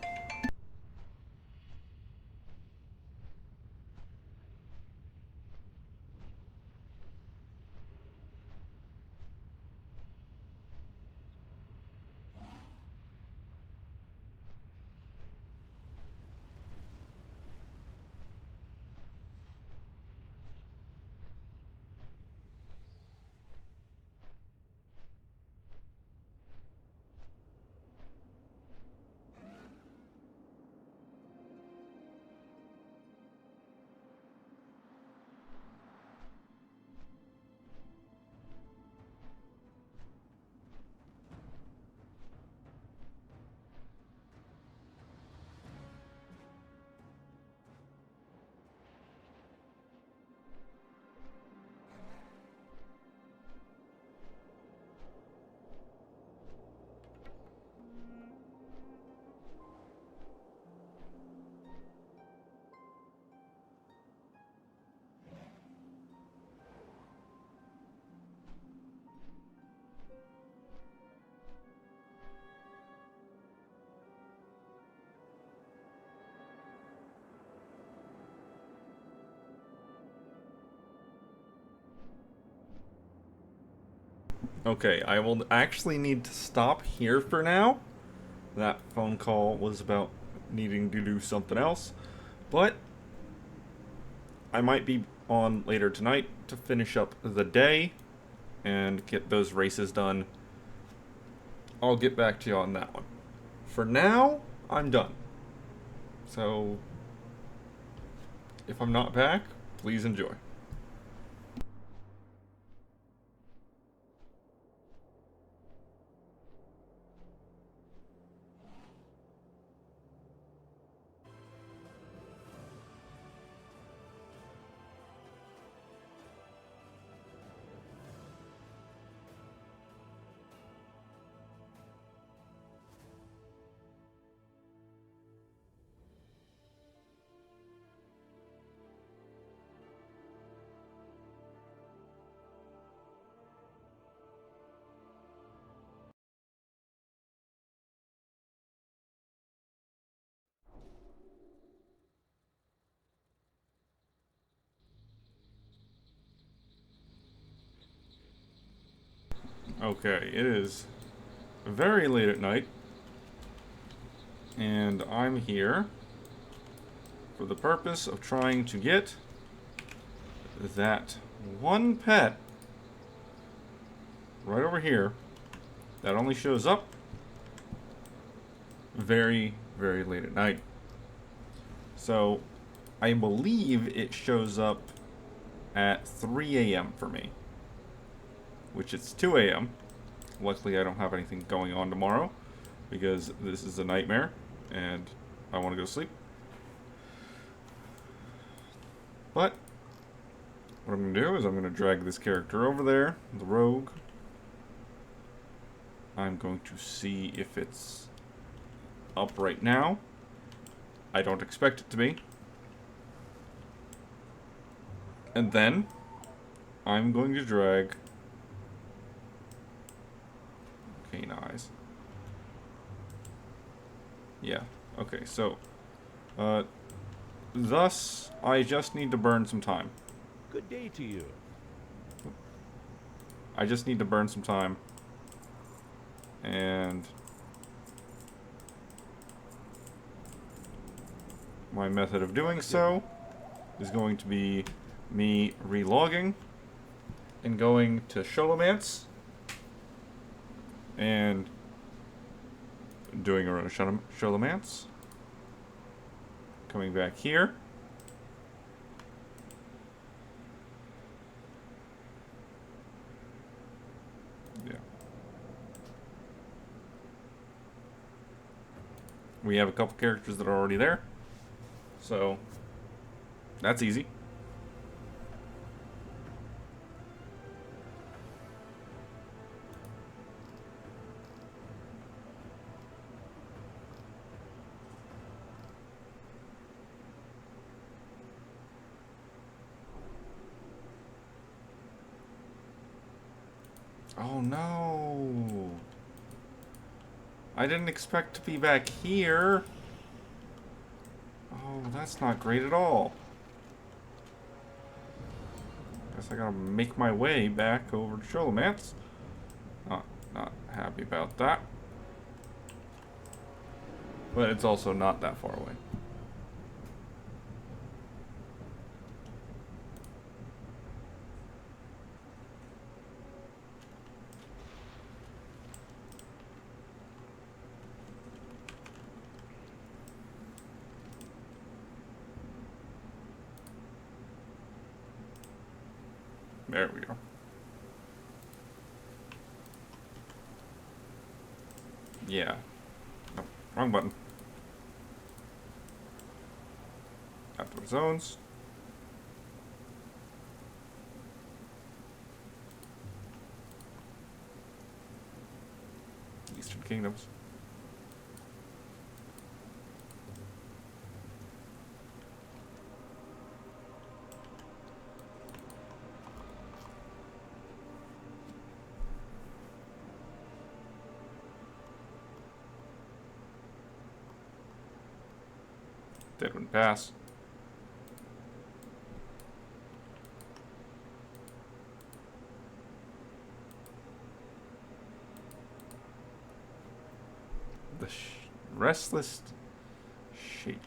A: Okay, I will actually need to stop here for now. That phone call was about needing to do something else. But I might be on later tonight to finish up the day and get those races done. I'll get back to you on that one. For now, I'm done. So, if I'm not back, please enjoy. Okay, it is very late at night, and I'm here for the purpose of trying to get that one pet right over here that only shows up very, very late at night. So, I believe it shows up at 3 a.m. for me, which it's 2 a.m. Luckily, I don't have anything going on tomorrow because this is a nightmare and I want to go to sleep. But what I'm going to do is I'm going to drag this character over there, the rogue. I'm going to see if it's up right now. I don't expect it to be. And then I'm going to drag Cane Eyes. Yeah, okay, so thus I just need to burn some time.
C: Good day to you.
A: I just need to burn some time. And my method of doing so is going to be me relogging and going to Sholomance and doing a run of Sholomance. Coming back here. Yeah. We have a couple characters that are already there. So, that's easy. Oh no! I didn't expect to be back here. Oh, that's not great at all. Guess I gotta make my way back over to Sholomance. Not happy about that. But it's also not that far away. There we go. Yeah. No, wrong button. Outdoor zones. Eastern Kingdoms. That wouldn't pass. The restless Shadeling.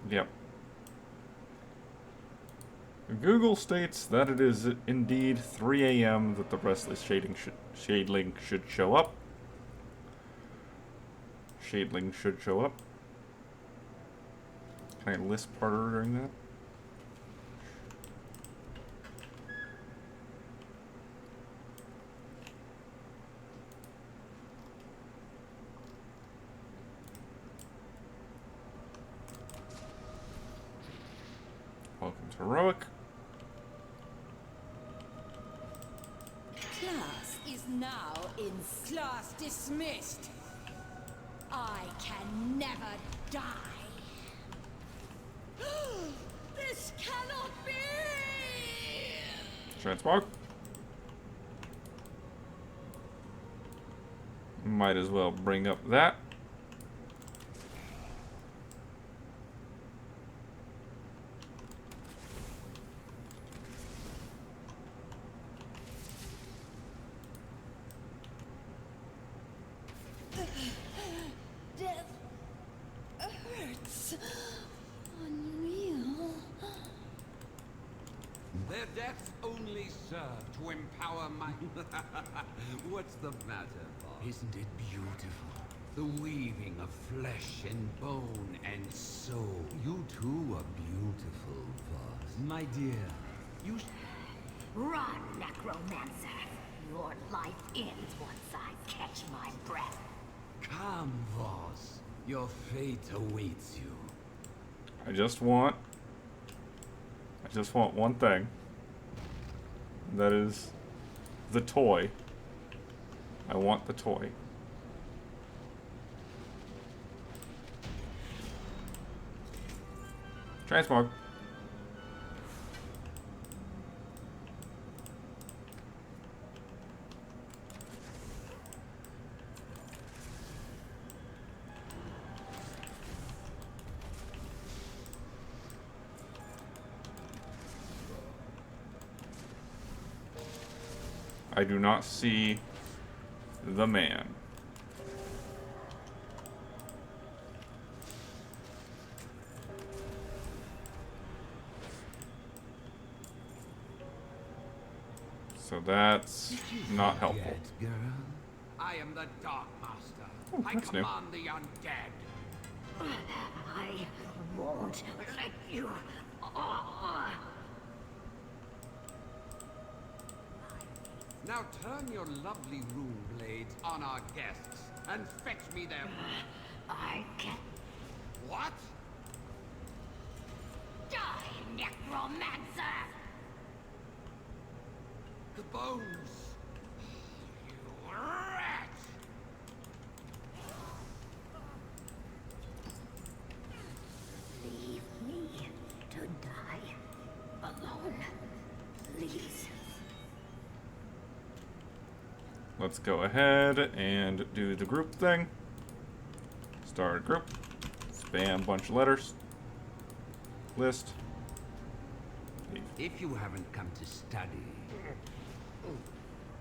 A: Yep. Google states that it is indeed 3 a.m. that the restless Shadeling should show up. Shadeling should show up. Can I lisp harder during that? Welcome to Heroic.
K: Class is now in class dismissed. I can never die. This cannot be!
A: Transmog. Might as well bring up that.
B: Death hurts. Unreal.
L: Their deaths only serve to empower my... What's the matter, Bob?
J: Isn't it beautiful?
L: The weaving of flesh and bone and soul.
J: You too are beautiful, Voss.
L: My dear, you...
K: Run, necromancer. Your life ends once I catch my breath.
L: Come, Voss. Your fate awaits you.
A: I just want one thing. That is the toy. I want the toy. Transmog. I do not see the man. So that's not helpful.
J: Girl?
L: I am the Dark Master.
A: Oh,
L: I
A: that's new.
L: command the undead.
K: I won't let you.
L: Now turn your lovely rune blades on our guests and fetch me their...
K: I can't
L: What?
K: die, necromancer!
L: The bones! You rat!
K: Leave me to die alone, please.
A: Let's go ahead and do the group thing. Start a group. Spam bunch of letters. List. Leave.
L: If you haven't come to study,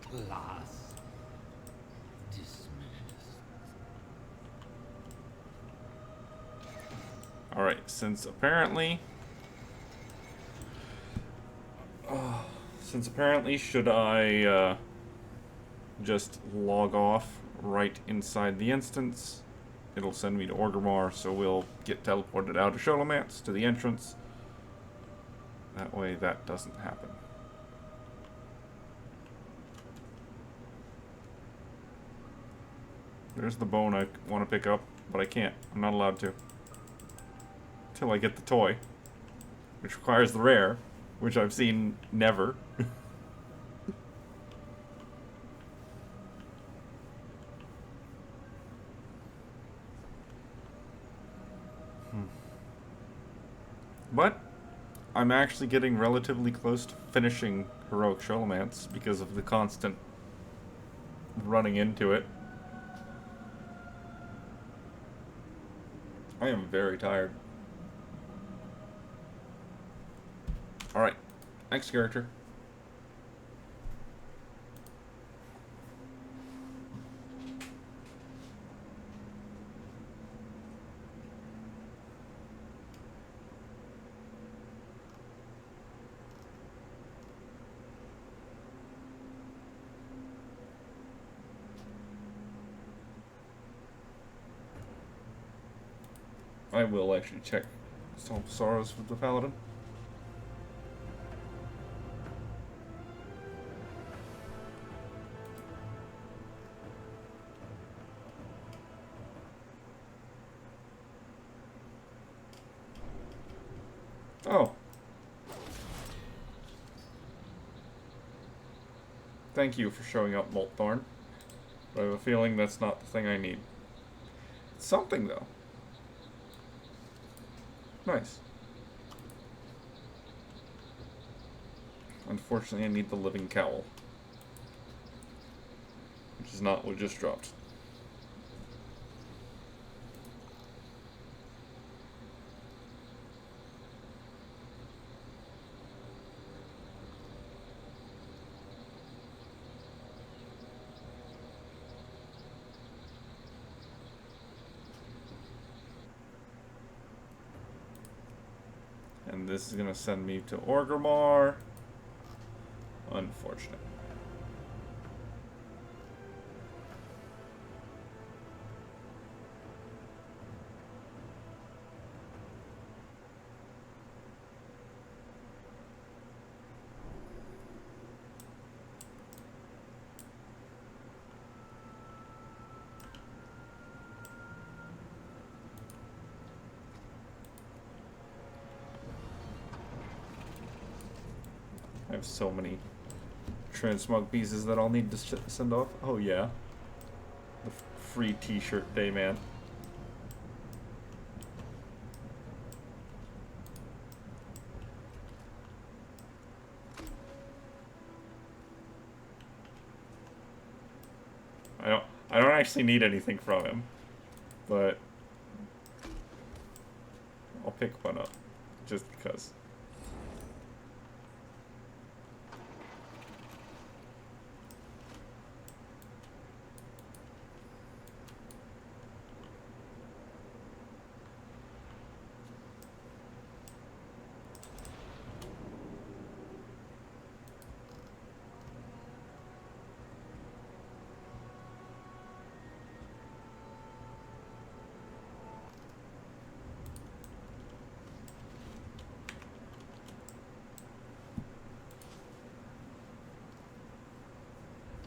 L: class
J: Dismissed.
A: Alright, since apparently should I just log off right inside the instance, it'll send me to Orgrimmar, so we'll get teleported out of Sholomance to the entrance. That way that doesn't happen. There's the bone I want to pick up, but I can't. I'm not allowed to. Till I get the toy, which requires the rare, which I've seen never. But I'm actually getting relatively close to finishing Heroic Sholomance because of the constant running into it. I am very tired. Alright, next character. I will actually check Song of Sorrows with the Paladin. Oh. Thank you for showing up, Moltthorn. But I have a feeling that's not the thing I need. It's something, though. Nice. Unfortunately, I need the living cowl. Which is not what just dropped. And this is gonna send me to Orgrimmar. Unfortunate. I have so many transmog pieces that I'll need to send off. Oh yeah. The free t-shirt day, man. I don't actually need anything from him, but I'll pick one up just because.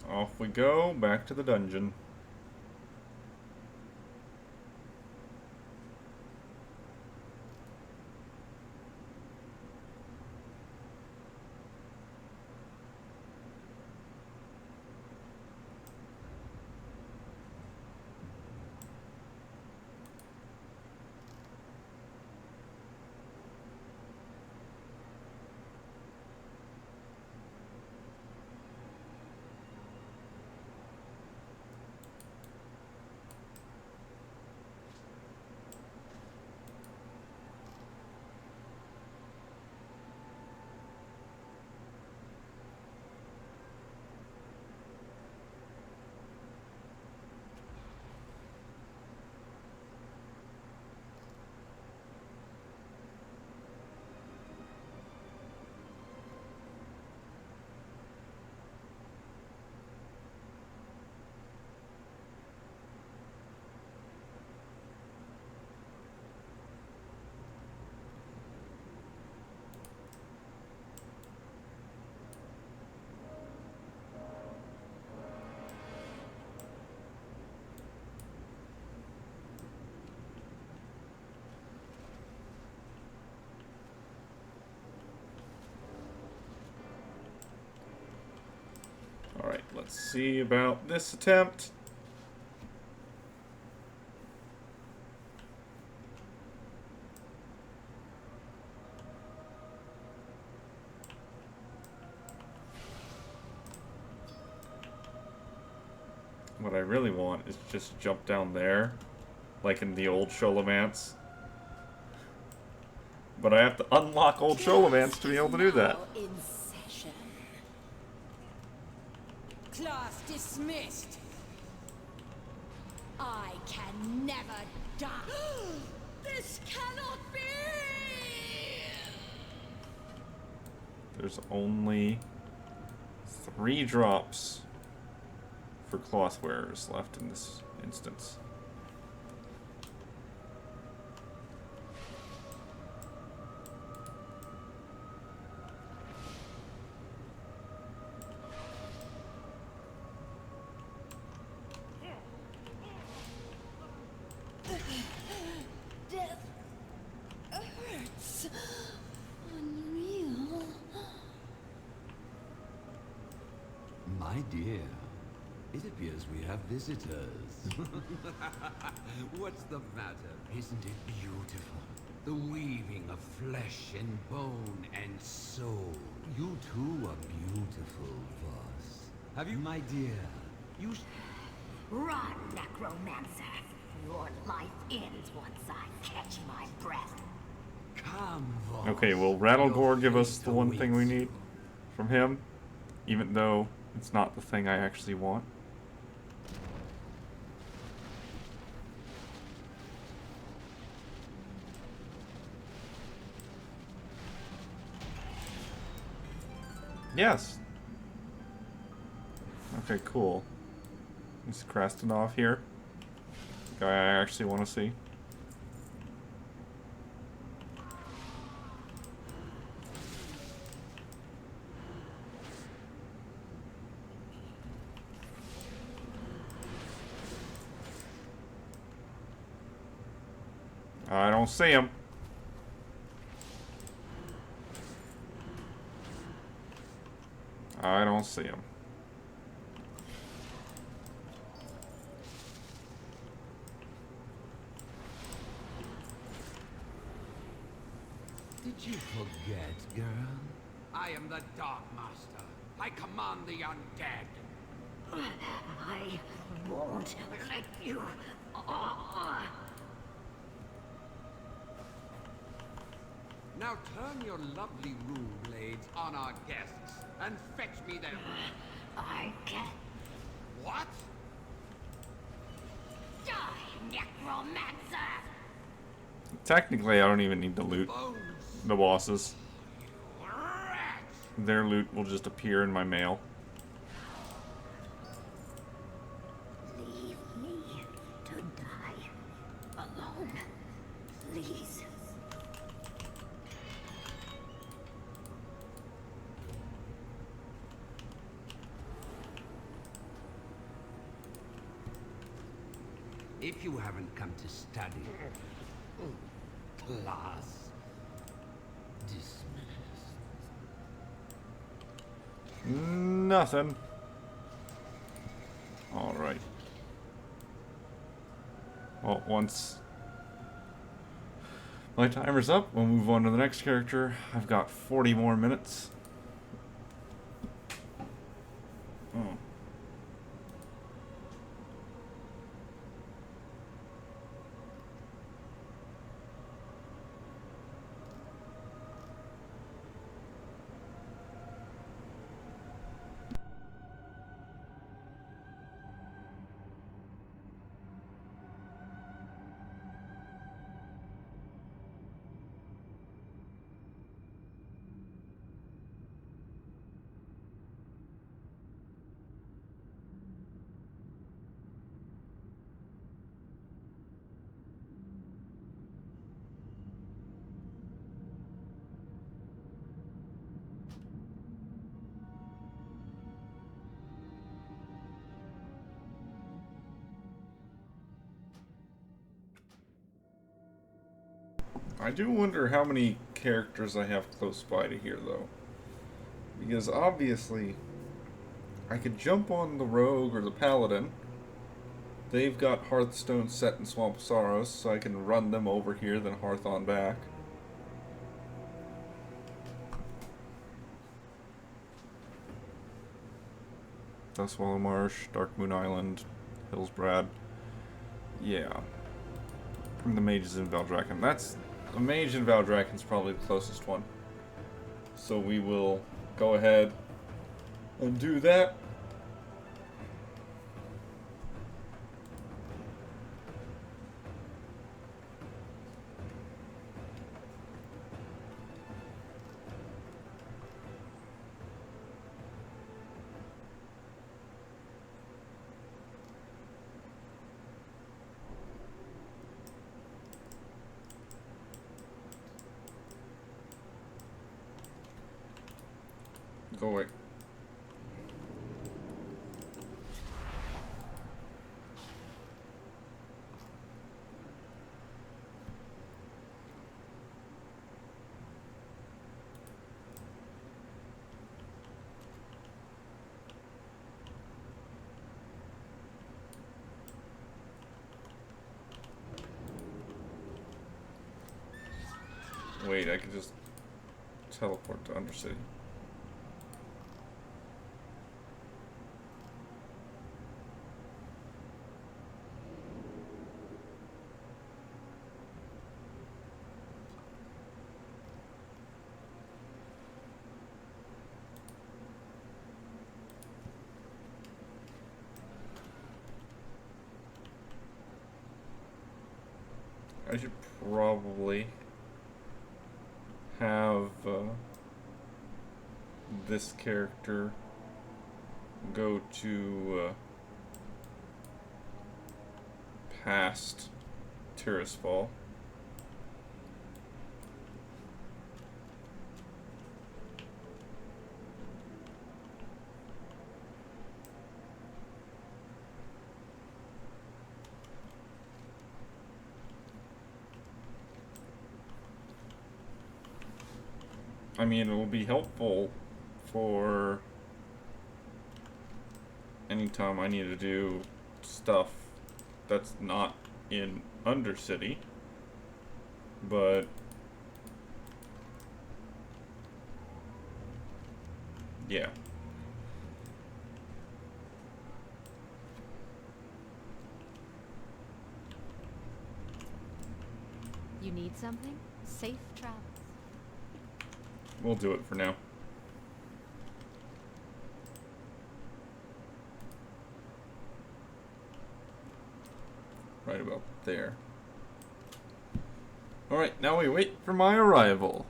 A: Off we go, back to the dungeon. Alright, let's see about this attempt. What I really want is just jump down there, like in the old Sholomance. But I have to unlock old Sholomance to be able to do that.
K: In session. Class dismissed. I can never die. This cannot be.
A: There's only 3 drops for cloth wearers left in this instance.
K: Death hurts. Unreal.
J: My dear, it appears we have visitors.
G: What's the matter?
J: Isn't it beautiful? The weaving of flesh and bone and soul. You too are beautiful, Voss.
G: Have you...
J: My dear, you...
K: Run, necromancer. Your life ends once I catch my breath.
J: Come, Voss.
A: Okay, will Rattlegore give us the one thing we need from him? Even though it's not the thing I actually want. Yes. Okay, cool. Is Krasnov here? Guy I actually want to see. I don't see him. I don't see him.
J: Did you forget, girl?
L: I am the Dark Master. I command the undead.
K: I won't let you.
L: Now turn your lovely rune blades on our guests and fetch me their...
K: I can't.
L: What?
K: Die, necromancer!
A: Technically, I don't even need to loot the bosses. Their loot will just appear in my mail.
K: Leave me to die alone, please.
J: If you haven't come to study, class dismissed.
A: Nothing. Alright. Well, once my timer's up, we'll move on to the next character. I've got 40 more minutes. Oh. I do wonder how many characters I have close by to here, though. Because obviously, I could jump on the Rogue or the Paladin. They've got Hearthstone set in Swamp of Sorrows, so I can run them over here, then Hearth on back. Duskwallow Marsh, Dark Moon Island, Hillsbrad. Yeah. From the Mages in Valdrakken. The Mage in Valdrakken's probably the closest one. So we will go ahead and do that. Go away. Wait, I could just teleport to Undercity. I should probably have this character go to past Tirisfal. I mean, it will be helpful for anytime I need to do stuff that's not in Undercity, but yeah.
I: You need something? Safe travels.
A: We'll do it for now. Right about there. Alright, now we wait for my arrival.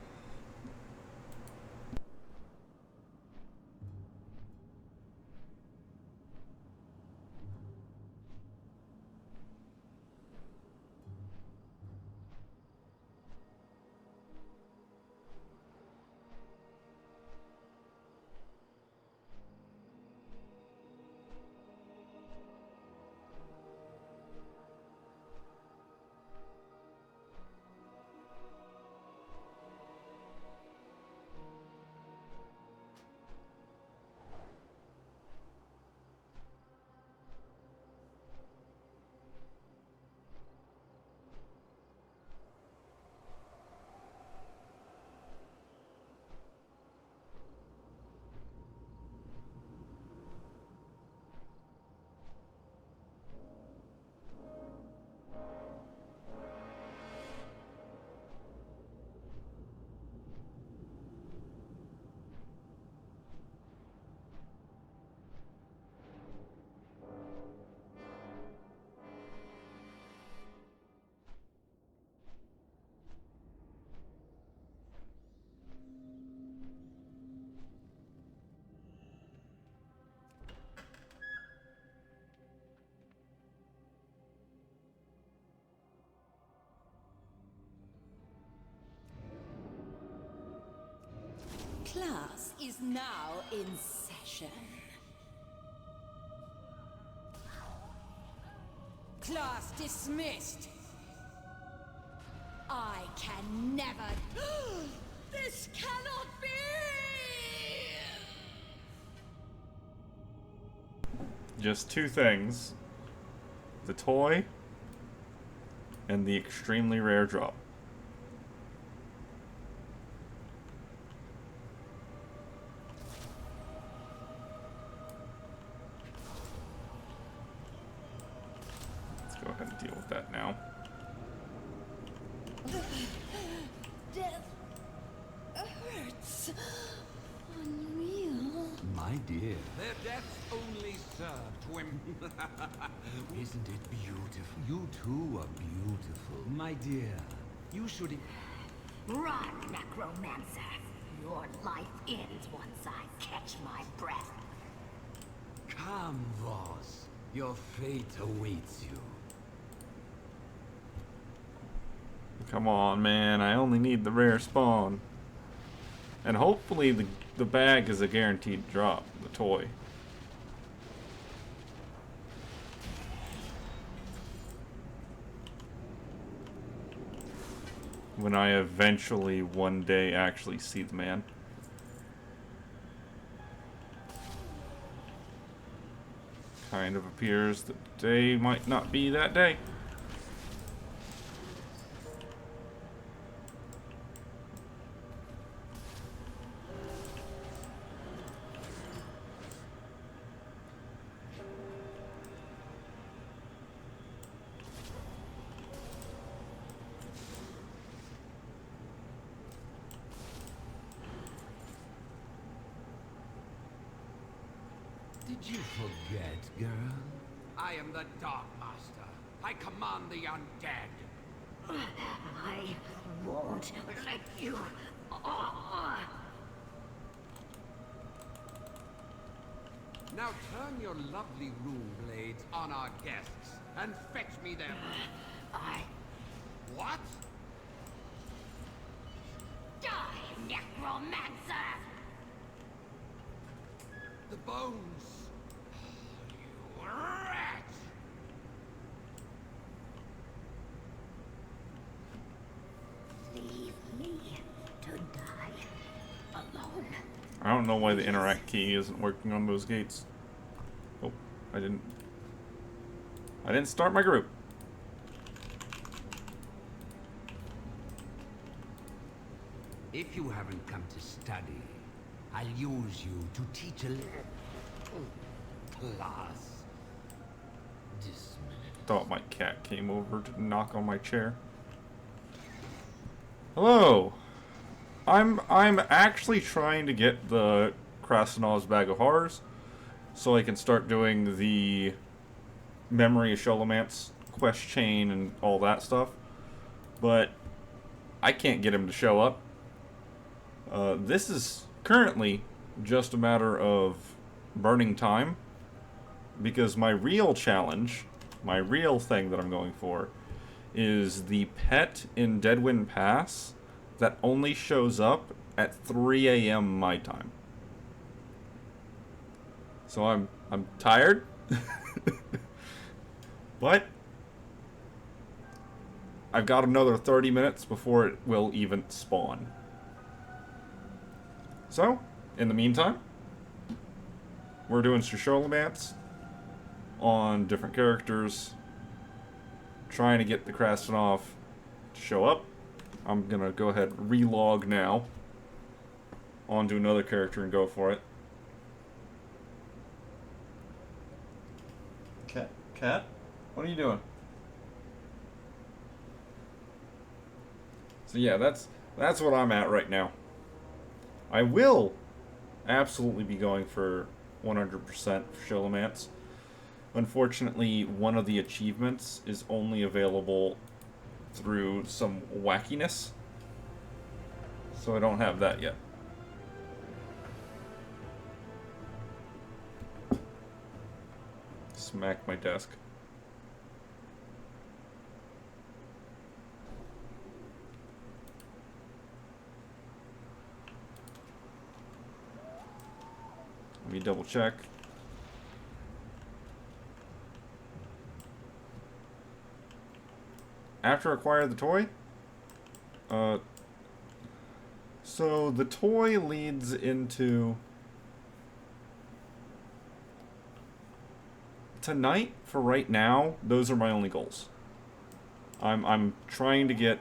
K: Class is now in session. Class dismissed. I can never... This cannot be!
A: Just two things. The toy and the extremely rare drop. Go ahead and deal with that now.
K: Death hurts. Unreal.
J: My dear.
L: Their deaths only serve to
J: Isn't it beautiful? You too are beautiful. My dear, you should...
K: Run, necromancer. Your life ends once I catch my breath.
J: Come, Voss. Your fate awaits you.
A: Come on, man. I only need the rare spawn. And hopefully the bag is a guaranteed drop, the toy. When I eventually one day actually see the man. Kind of appears that today might not be that day.
J: Did you forget, girl?
L: I am the Dark Master. I command the undead.
K: I won't let you.
L: Now turn your lovely rune blades on our guests and fetch me them. What?
K: Die, necromancer!
L: The bones. You rat!
K: Leave me to die alone.
A: I don't know why the interact key isn't working on those gates. Oh, I didn't start my group.
J: If you haven't come to study, I'll use you to teach a little class. Dismissed.
A: Thought my cat came over to knock on my chair. Hello. I'm actually trying to get the Krastenov's Bag of Horrors so I can start doing the Memory of Sholomance quest chain and all that stuff. But I can't get him to show up. This is currently just a matter of burning time, because my real challenge, my real thing that I'm going for, is the pet in Deadwind Pass that only shows up at 3 a.m. my time. So I'm tired, but I've got another 30 minutes before it will even spawn. So, in the meantime, we're doing Sholomance on different characters, trying to get the Krastenov to show up. I'm gonna go ahead and relog now onto another character and go for it. Cat? What are you doing? So yeah, that's what I'm at right now. I will absolutely be going for 100% for Sholomance. Unfortunately, one of the achievements is only available through some wackiness, so I don't have that yet. Smack my desk. Let me double check. After acquire the toy? So the toy leads into tonight. For right now, those are my only goals. I'm trying to get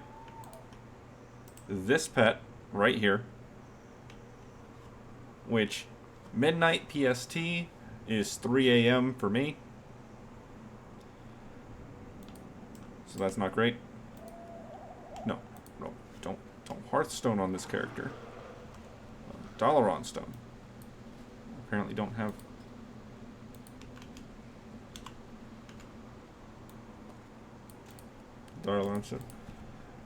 A: this pet right here, which midnight PST is 3 a.m. for me. So that's not great. No, don't Hearthstone on this character. Dalaran Stone. Apparently don't have. Dalaran Stone.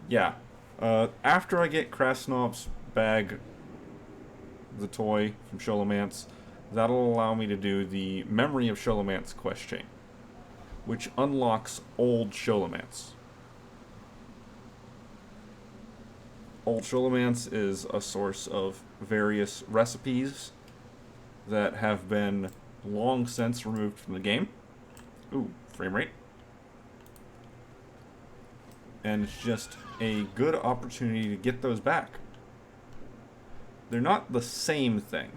A: Yeah. After I get Krastenov's bag, the toy from Sholomance, that'll allow me to do the Memory of Sholomance quest chain, which unlocks Old Sholomance. Old Sholomance is a source of various recipes that have been long since removed from the game. Ooh, frame rate. And it's just a good opportunity to get those back. They're not the same thing,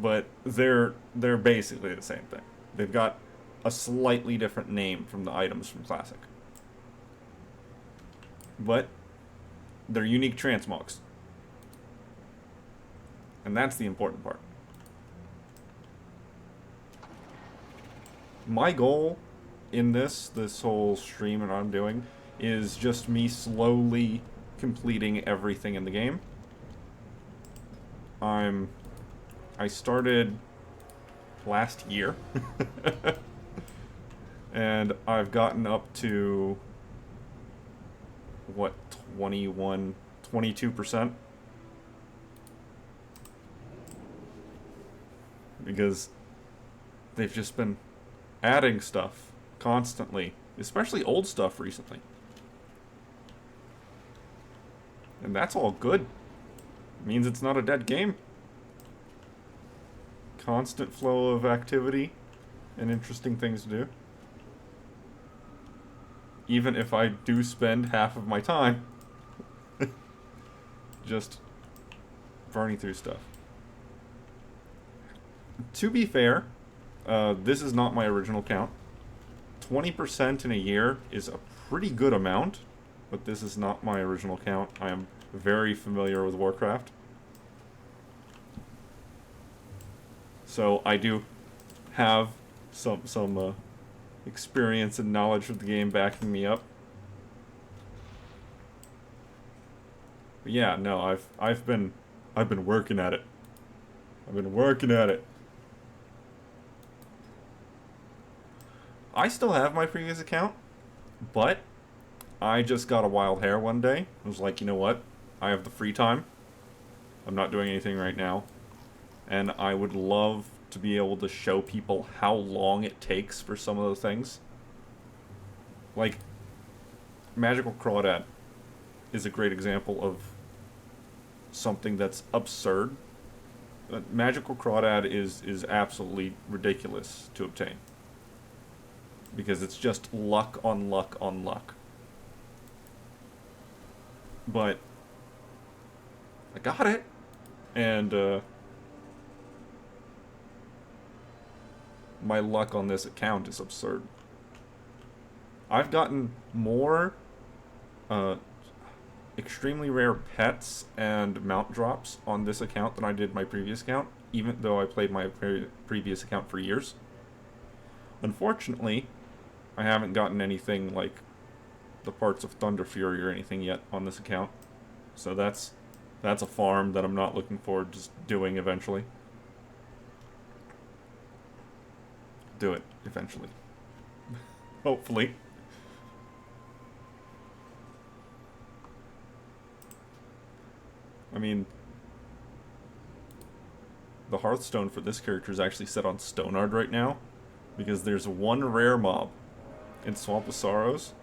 A: but they're basically the same thing. They've got a slightly different name from the items from Classic. But they're unique transmogs. And that's the important part. My goal in this whole stream and what I'm doing is just me slowly completing everything in the game. I started last year. And I've gotten up to what, 22%. because they've just been adding stuff constantly, especially old stuff recently. And that's all good. It means it's not a dead game. Constant flow of activity and interesting things to do. Even if I do spend half of my time just burning through stuff. To be fair, this is not my original count. 20% in a year is a pretty good amount, but this is not my original count. I am very familiar with Warcraft. So I do have some experience and knowledge of the game backing me up. But yeah, no, I've been working at it. I've been working at it. I still have my previous account, but I just got a wild hair one day. I was like, you know what? I have the free time. I'm not doing anything right now. And I would love to be able to show people how long it takes for some of those things. Like, Magical Crawdad is a great example of something that's absurd. Magical Crawdad is absolutely ridiculous to obtain. Because it's just luck on luck on luck. But I got it. And my luck on this account is absurd. I've gotten more extremely rare pets and mount drops on this account than I did my previous account, even though I played my previous account for years. Unfortunately, I haven't gotten anything like the parts of Thunder Fury or anything yet on this account. So that's a farm that I'm not looking forward to doing eventually. Do it eventually. Hopefully. I mean, the Hearthstone for this character is actually set on Stonard right now, because there's one rare mob in Swamp of Sorrows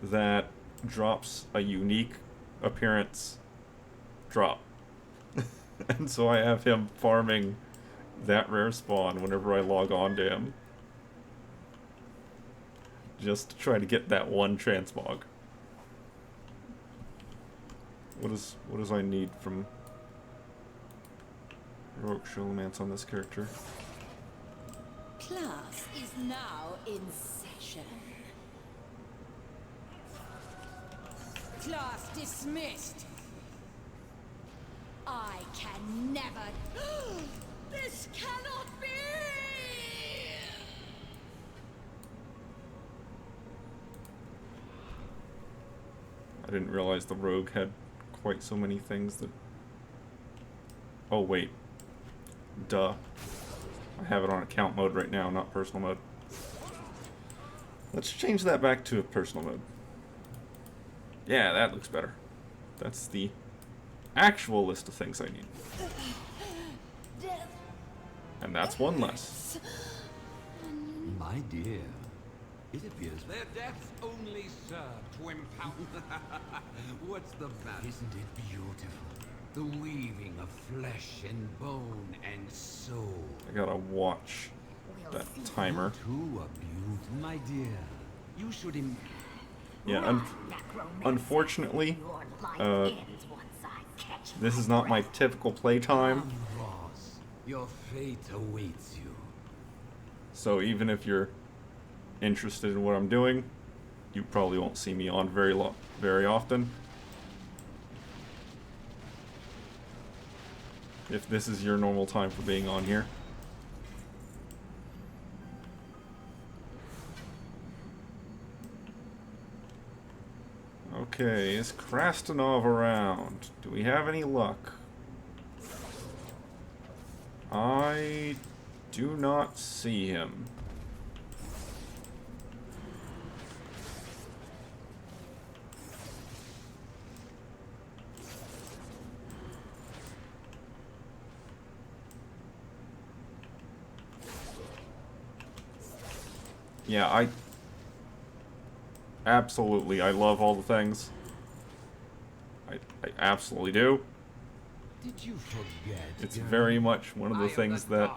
A: that drops a unique appearance drop. And so I have him farming that rare spawn whenever I log on to him, just to try to get that one transmog. What does I need from Heroic Showmance on this character?
K: Class is now in session. Class dismissed. I can never... This cannot be!
A: I didn't realize the rogue had quite so many things that... Oh, wait. Duh. I have it on account mode right now, not personal mode. Let's change that back to a personal mode. Yeah, that looks better. That's the actual list of things I need. And that's one less.
J: My dear, it appears...
L: Their deaths only serve to empower... What's the matter?
J: Isn't it beautiful? The weaving of flesh and bone and soul.
A: I gotta watch that timer.
J: You too are beautiful, my dear. You should...
A: Yeah, unfortunately, this is not my typical playtime.
J: Your fate awaits you.
A: So even if you're interested in what I'm doing, you probably won't see me on very often. If this is your normal time for being on here. Okay, is Krastanov around? Do we have any luck? I do not see him. Yeah, absolutely, I love all the things. I absolutely do.
J: Did you forget?
A: It's
J: girl?
A: very much one of the things that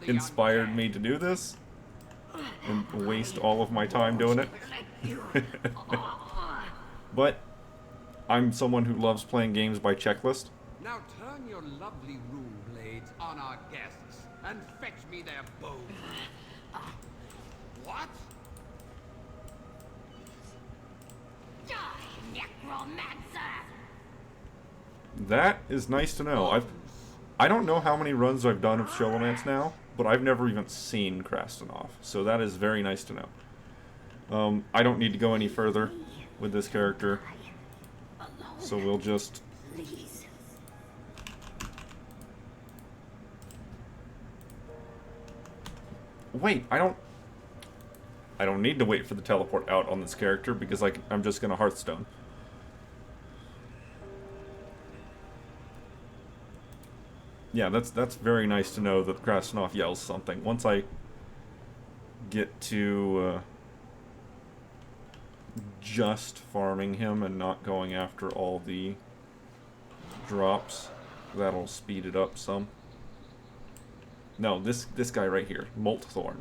A: inspired me to do this and waste all of my time doing it. But I'm someone who loves playing games by checklist.
L: Now turn your lovely rune blades on our guests and fetch me their bones. What?
K: Die, necromancer!
A: That is nice to know. I don't know how many runs I've done of Sholomance now, but I've never even seen Krastenov, so that is very nice to know. I don't need to go any further with this character, so we'll just...
K: Please.
A: Wait, I don't need to wait for the teleport out on this character because I'm just gonna Hearthstone. Yeah, that's very nice to know that Krastenov yells something. Once I get to just farming him and not going after all the drops, that'll speed it up some. No, this guy right here, Moltthorn.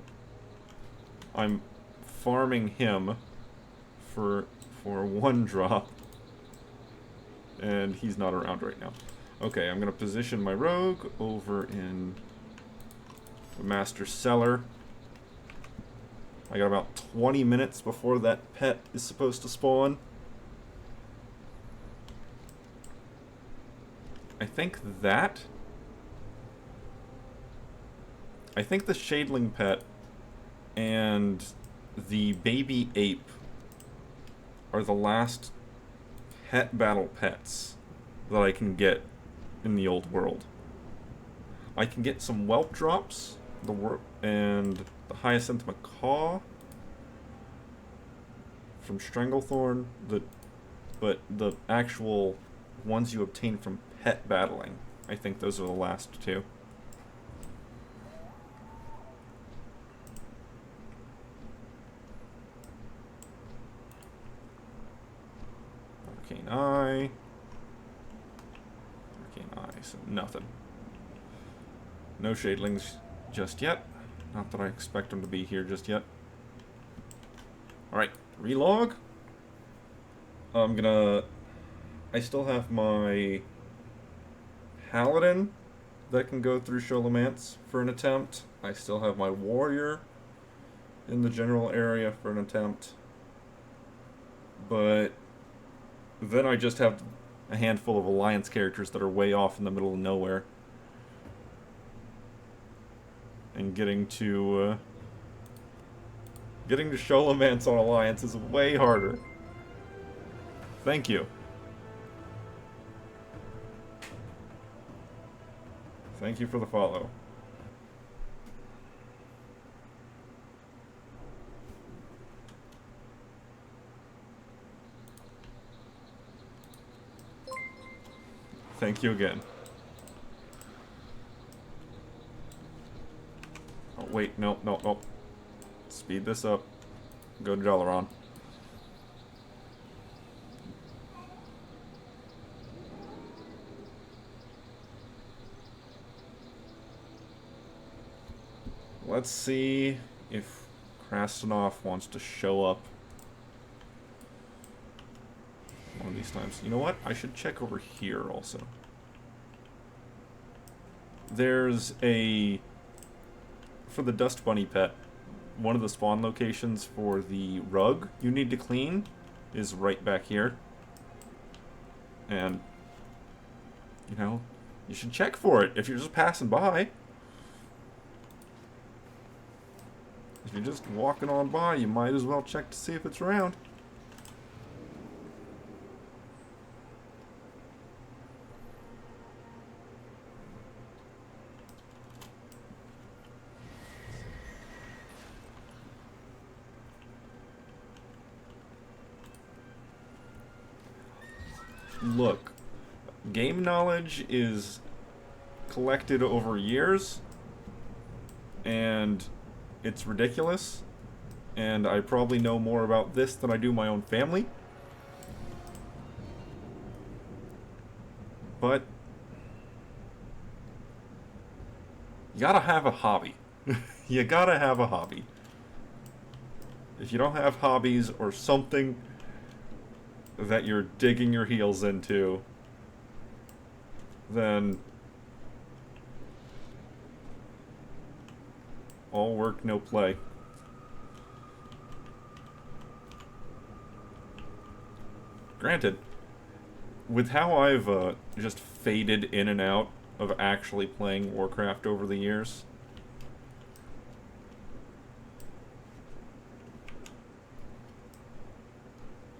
A: I'm farming him for 1 drop, and he's not around right now. Okay, I'm gonna position my rogue over in the master cellar. I got about 20 minutes before that pet is supposed to spawn. I think the Shadeling pet and the baby ape are the last pet battle pets that I can get in the old world. I can get some whelp drops, and the Hyacinth Macaw from Stranglethorn, but the actual ones you obtain from pet battling, I think those are the last 2. Arcane Eye. So nothing. No Shadelings just yet. Not that I expect them to be here just yet. Alright, relog. I still have my Paladin that can go through Sholomance for an attempt. I still have my Warrior in the general area for an attempt. But then I just have a handful of Alliance characters that are way off in the middle of nowhere. And getting to Sholomance on Alliance is way harder. Thank you. Thank you for the follow. Thank you again. Oh, wait, no. Speed this up. Go to Dalaran. Let's see if Krastenov wants to show up one of these times. You know what? I should check over here also. There's for the Dust Bunny pet, one of the spawn locations for the rug you need to clean is right back here. And, you know, you should check for it if you're just passing by. If you're just walking on by, you might as well check to see if it's around. Look, game knowledge is collected over years, and it's ridiculous, and I probably know more about this than I do my own family. But you gotta have a hobby. You gotta have a hobby. If you don't have hobbies or something that you're digging your heels into, then all work, no play. Granted, with how I've just faded in and out of actually playing Warcraft over the years,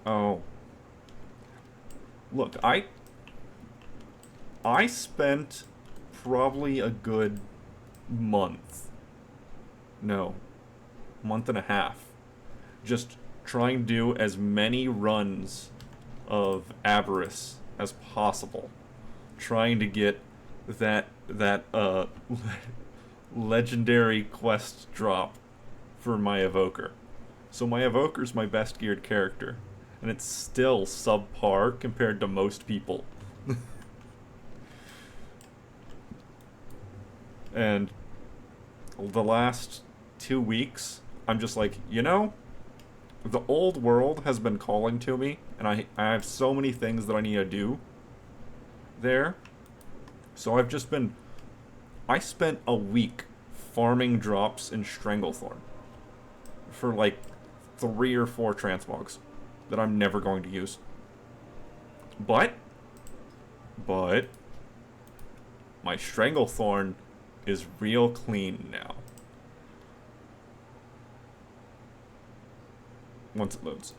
A: oh, look, I spent probably a good month, no, month and a half, just trying to do as many runs of Avarice as possible, trying to get that legendary quest drop for my Evoker. So my Evoker's my best geared character, and it's still subpar compared to most people. And the last 2 weeks, I'm just like, you know, the old world has been calling to me, and I have so many things that I need to do there. So I've just been... I spent a week farming drops in Stranglethorn for like 3 or 4 transmogs that I'm never going to use. But my Stranglethorn is real clean now. Once it loads.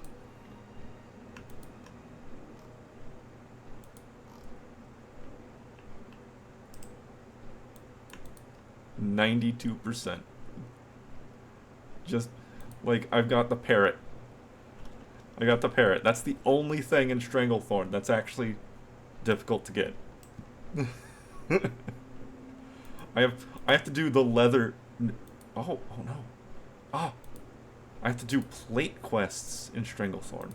A: %. Just like I've got the parrot. I got the parrot. That's the only thing in Stranglethorn that's actually difficult to get. I have to do the leather. Oh no. Ah. I have to do plate quests in Stranglethorn.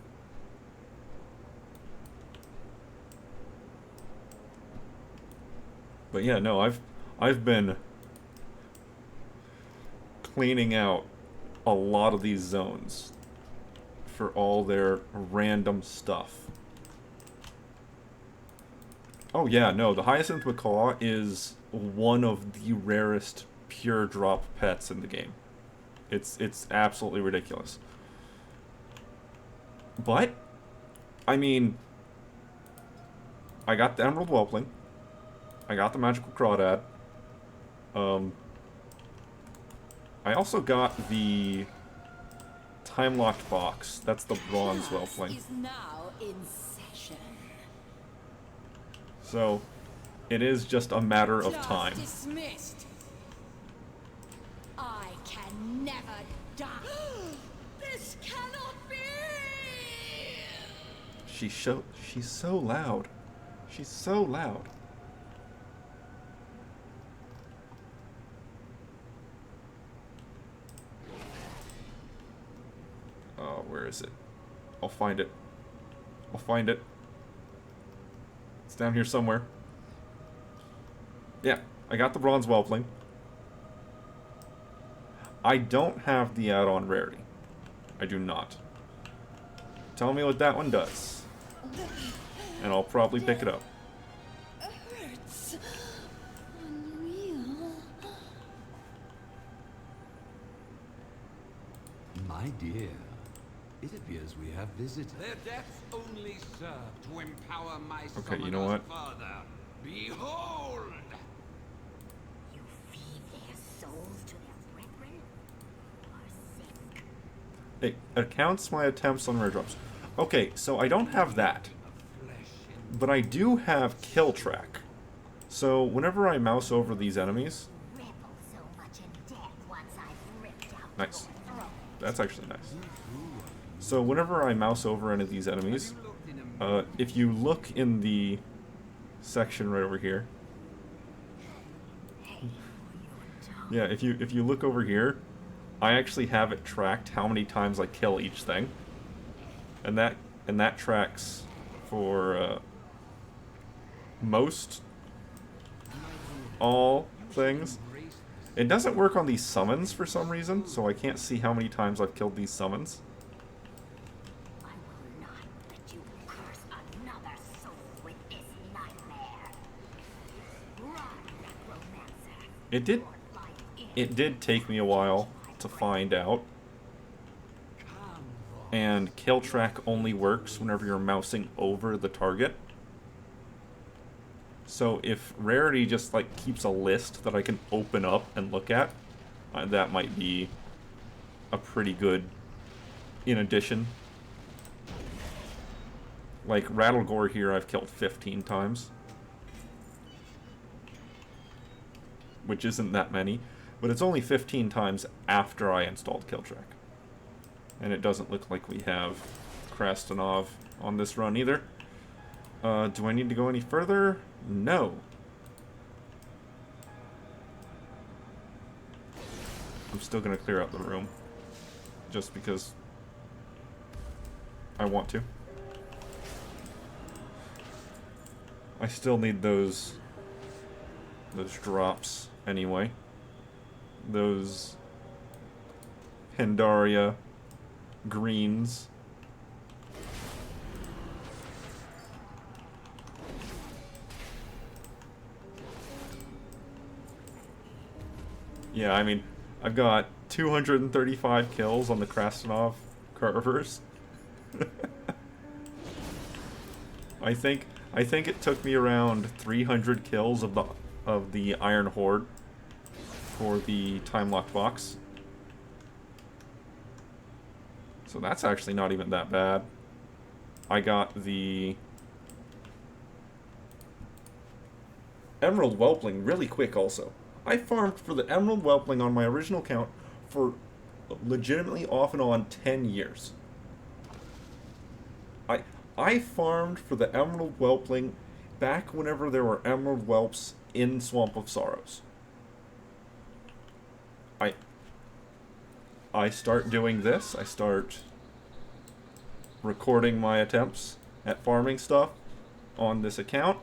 A: But yeah, no, I've been cleaning out a lot of these zones for all their random stuff. Oh yeah, no, the Hyacinth Macaw is one of the rarest pure drop pets in the game. It's absolutely ridiculous. But, I mean, I got the Emerald Whelpling. I got the Magical Crawdad. I also got the time-locked box. That's the Bronze Whelpling.
K: Is now in session.
A: So, it is just a matter of time.
K: Dismissed. I can never die. This cannot be.
A: She's so loud. She's so loud. Oh, where is it? I'll find it. I'll find it. It's down here somewhere. Yeah, I got the Bronze Whelpling. I don't have the add-on rarity. I do not. Tell me what that one does, and I'll probably pick it up.
K: Hurts. Unreal.
J: My dear, it appears we have visitors.
L: Their deaths only serve to empower my
A: Okay, you know what?
L: further. Behold!
K: You feed their souls to their brethren? You are sick.
A: It accounts my attempts on rare drops. Okay, so I don't have that. But I do have Kill Track. So whenever I mouse over these enemies... Nice. That's actually nice. So whenever I mouse over any of these enemies, if you look in the section right over here... Yeah, if you look over here, I actually have it tracked how many times I kill each thing. And that tracks for most all things. It doesn't work on these summons for some reason, so I can't see how many times I've killed these summons.
K: I will not let you curse another soul with this nightmare. Run, necromancer.
A: It did take me a while to find out. And kill track only works whenever you're mousing over the target. So if Rarity just like keeps a list that I can open up and look at, that might be a pretty good in addition. Like Rattlegore here I've killed 15 times. Which isn't that many, but it's only 15 times after I installed kill track. And it doesn't look like we have Krastanov on this run either. Do I need to go any further? No. I'm still going to clear out the room. Just because I want to. I still need those drops anyway. Those Pandaria greens. Yeah, I mean, I've got 235 kills on the Krastanov Carvers. I think it took me around 300 kills of the Iron Horde for the time locked box. So that's actually not even that bad. I got the Emerald Whelpling really quick also. I farmed for the Emerald Whelpling on my original account for legitimately off and on 10 years. I farmed for the Emerald Whelpling back whenever there were Emerald Whelps in Swamp of Sorrows. I start doing this. I start recording my attempts at farming stuff on this account,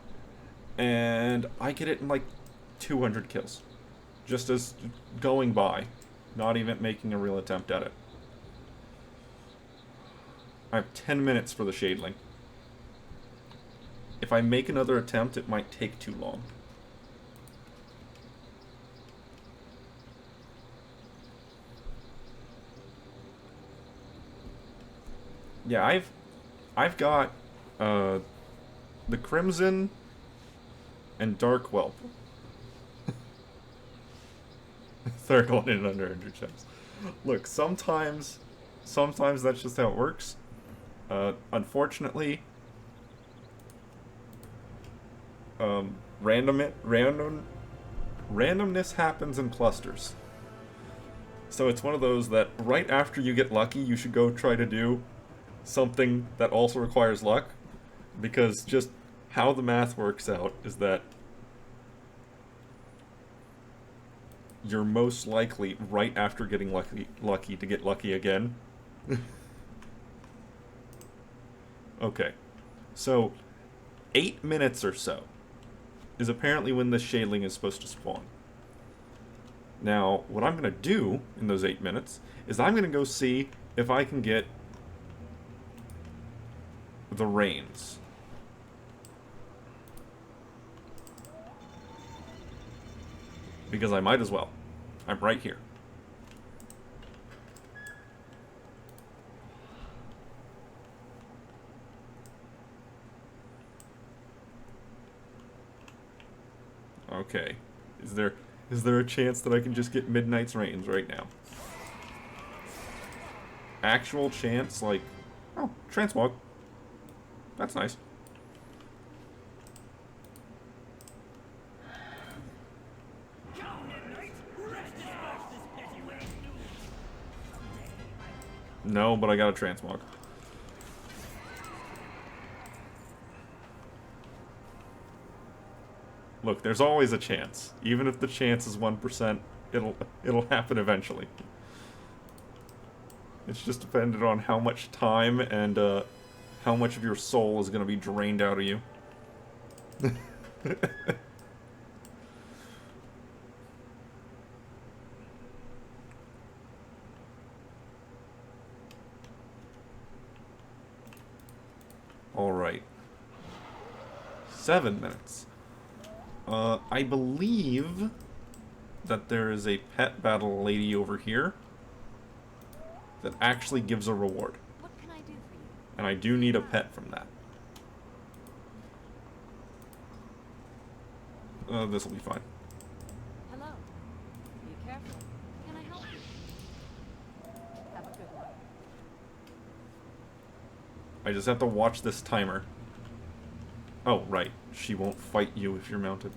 A: and I get it in like 200 kills. Just as going by, not even making a real attempt at it. I have 10 minutes for the Shadeling. If I make another attempt, it might take too long. Yeah, I've got the Crimson and Dark Whelp. Third one in under 100 gems. Look, sometimes that's just how it works. Unfortunately, randomness happens in clusters. So it's one of those that right after you get lucky, you should go try to do something that also requires luck, because just how the math works out is that you're most likely right after getting lucky to get lucky again. Okay, so 8 minutes or so is apparently when the Shadeling is supposed to spawn. Now, what I'm going to do in those 8 minutes is I'm going to go see if I can get the reins. Because I might as well. I'm right here. Okay. Is there a chance that I can just get Midnight's Reigns right now? Actual chance, like... Oh, transmog. That's nice. No, but I got a transmog. Look, there's always a chance. Even if the chance is 1%, it'll happen eventually. It's just dependent on how much time and how much of your soul is going to be drained out of you. Alright. 7 minutes. I believe that there is a pet battle lady over here that actually gives a reward.
I: What can I do for you?
A: And I do need a pet from that. This will be fine.
I: Hello. Be careful. Can I help you? Have a good one.
A: I just have to watch this timer. Oh, right. She won't fight you if you're mounted.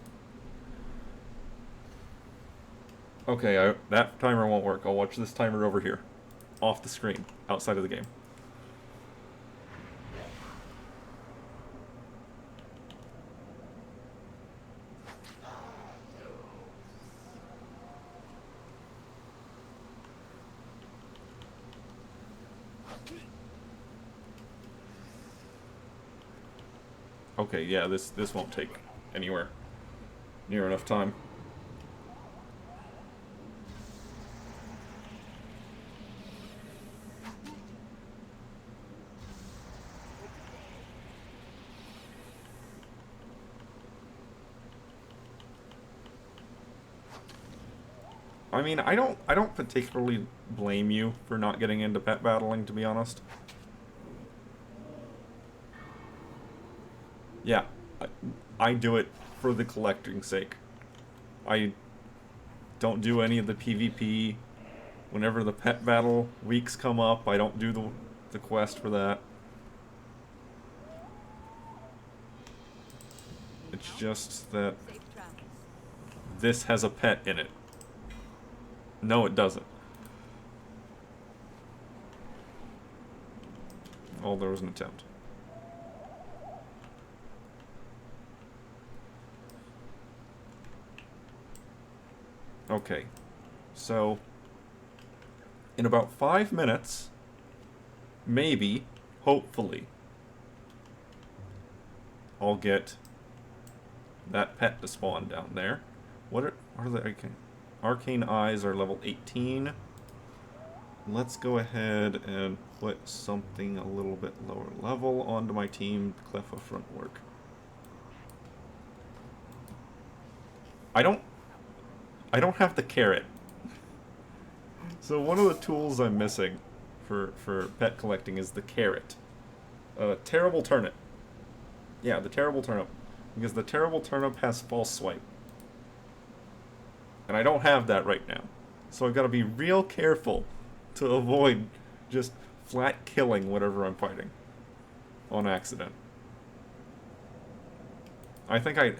A: Okay, that timer won't work. I'll watch this timer over here. Off the screen. Outside of the game. Okay, yeah, this won't take anywhere near enough time. I mean, I don't particularly blame you for not getting into pet battling, to be honest. Yeah, I do it for the collecting sake. I don't do any of the PvP. Whenever the pet battle weeks come up, I don't do the quest for that. It's just that this has a pet in it. No, it doesn't. Oh, there was an attempt. Okay, so in about 5 minutes, maybe, hopefully, I'll get that pet to spawn down there. What are the arcane eyes are level 18. Let's go ahead and put something a little bit lower level onto my team, Cleffa front work. I don't have the carrot. So one of the tools I'm missing for pet collecting is the carrot. Terrible turnip. Yeah, the terrible turnip. Because the terrible turnip has false swipe. And I don't have that right now. So I've got to be real careful to avoid just flat killing whatever I'm fighting on accident. I think I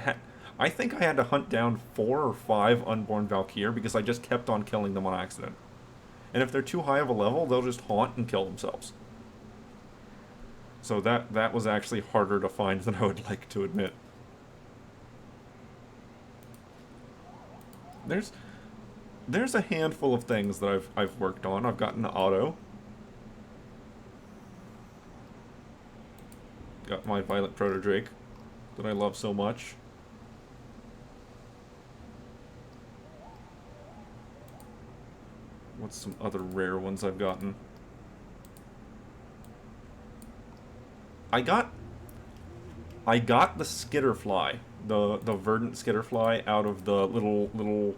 A: had to hunt down 4 or 5 unborn Valkyr because I just kept on killing them on accident. And if they're too high of a level, they'll just haunt and kill themselves. So that was actually harder to find than I would like to admit. There's a handful of things that I've worked on. I've gotten auto. Got my Violet Protodrake that I love so much. What's some other rare ones I've gotten? I got the Skitterfly, the verdant Skitterfly out of the little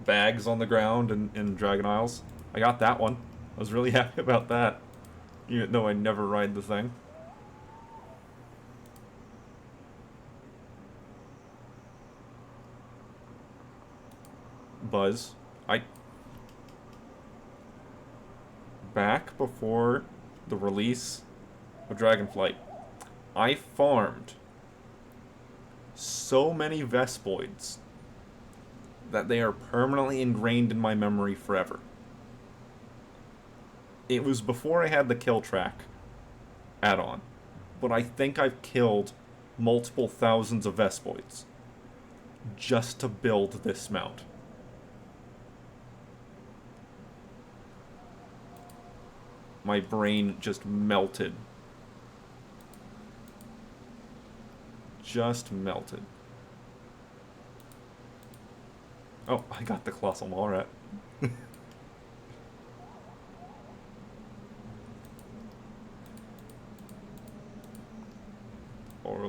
A: bags on the ground in Dragon Isles. I got that one. I was really happy about that, even though I never ride the thing. Buzz. Back before the release of Dragonflight, I farmed so many Vespoids that they are permanently ingrained in my memory forever. It was before I had the kill track add-on, but I think I've killed multiple thousands of Vespoids just to build this mount. my brain just melted. Just melted. Oh, I got the Colossal Maul Rat.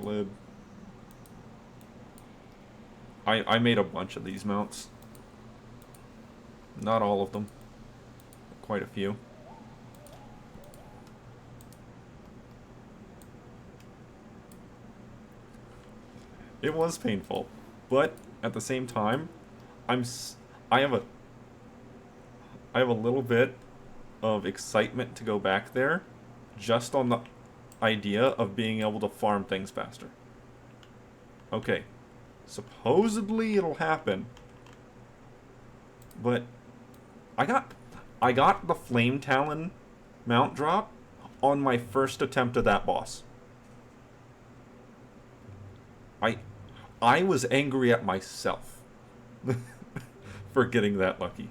A: Lid. I made a bunch of these mounts. Not all of them. Quite a few. It was painful, but at the same time, I have a little bit of excitement to go back there, just on the idea of being able to farm things faster. Okay, supposedly it'll happen, but I got the Flame Talon mount drop on my first attempt at that boss. I was angry at myself for getting that lucky.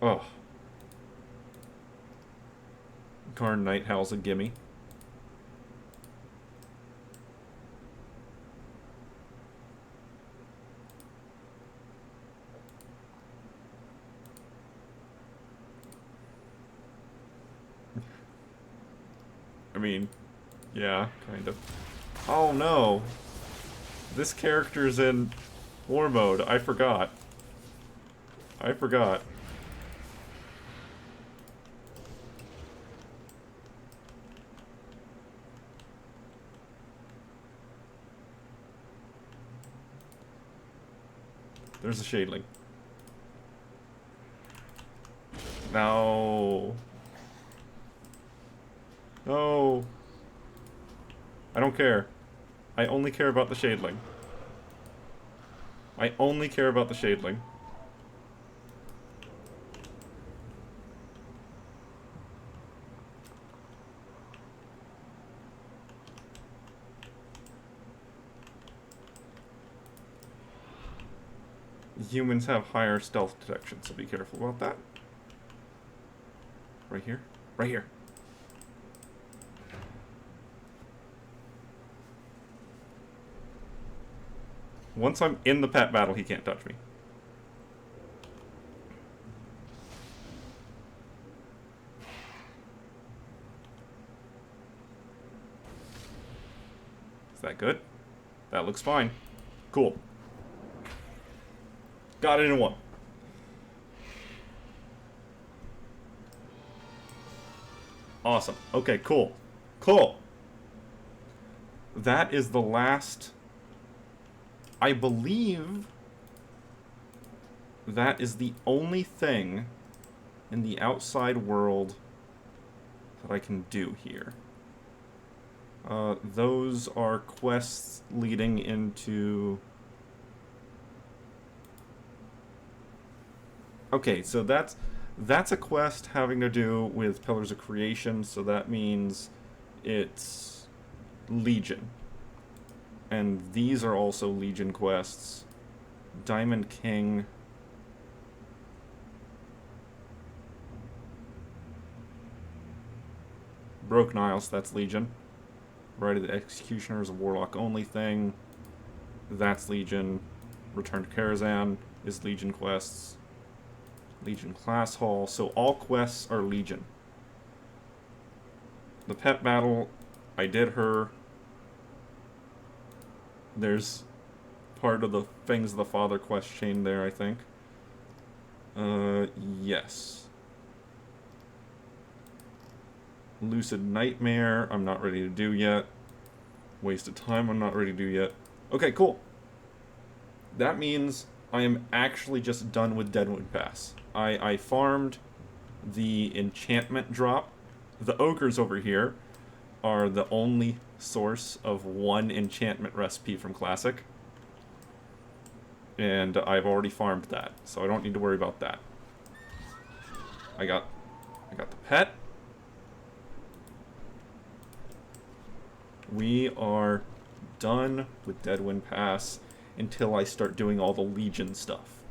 A: Oh. Karn Night Howl's a gimme. I mean, yeah, kind of. Oh no! This character's in war mode. I forgot. I forgot. There's a Shadeling. No. No. I don't care. I only care about the Shadeling. I only care about the Shadeling. Humans have higher stealth detection, so be careful about that. Right here? Right here. Once I'm in the pet battle, he can't touch me. Is that good? That looks fine. Cool. Got it in one. Awesome. Okay, cool. Cool. That is the last... I believe that is the only thing in the outside world that I can do here. Those are quests leading into... Okay, so that's a quest having to do with Pillars of Creation, so that means it's Legion. And these are also Legion quests. Diamond King. Broken Isles, that's Legion. Bride of the Executioner is a Warlock only thing. That's Legion. Return to Karazhan is Legion quests. Legion Class Hall. So all quests are Legion. The pet battle, I did her. There's part of the Fangs of the Father quest chain there, I think. Yes. Lucid Nightmare, I'm not ready to do yet. Wasted Time, I'm not ready to do yet. Okay, cool. That means I am actually just done with Deadwood Pass. I farmed the enchantment drop. The ogres over here are the only source of one enchantment recipe from Classic. And I've already farmed that, so I don't need to worry about that. I got the pet. We are done with Deadwind Pass, until I start doing all the Legion stuff.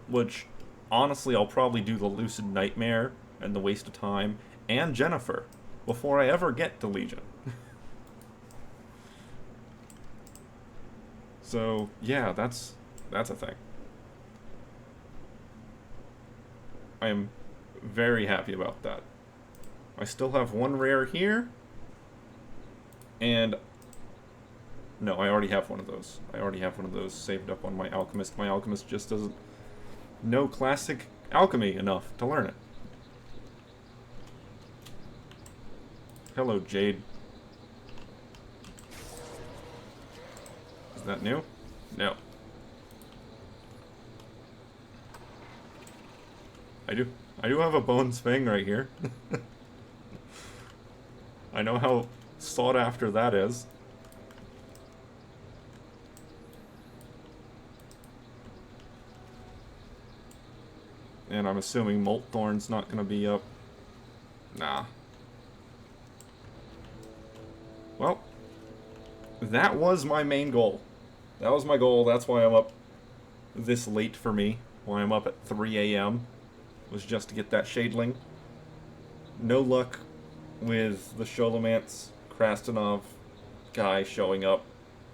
A: Which, honestly, I'll probably do the Lucid Nightmare and the Waste of Time and Jennifer before I ever get to Legion. So, yeah, that's a thing. I am very happy about that. I still have one rare here. And no, I already have one of those. I already have one of those saved up on my Alchemist. My Alchemist just doesn't know classic alchemy enough to learn it. Hello, Jade. Is that new? No. I do have a Bones Fang right here. I know how sought after that is. And I'm assuming Moltthorn's not gonna be up. Nah. Well, that was my main goal. That was my goal. That's why I'm up this late for me. Why I'm up at 3 a.m. was just to get that Shadeling. No luck with the Sholomance Krasnov guy showing up.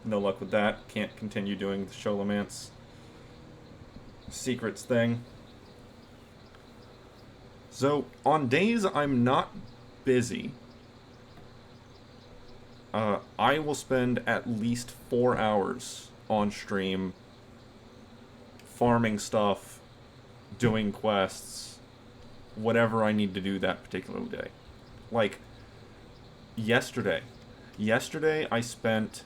A: No luck with that. Can't continue doing the Sholomance secrets thing. So, on days I'm not busy, I will spend at least 4 hours on stream farming stuff, doing quests, whatever I need to do that particular day. Like, yesterday. Yesterday I spent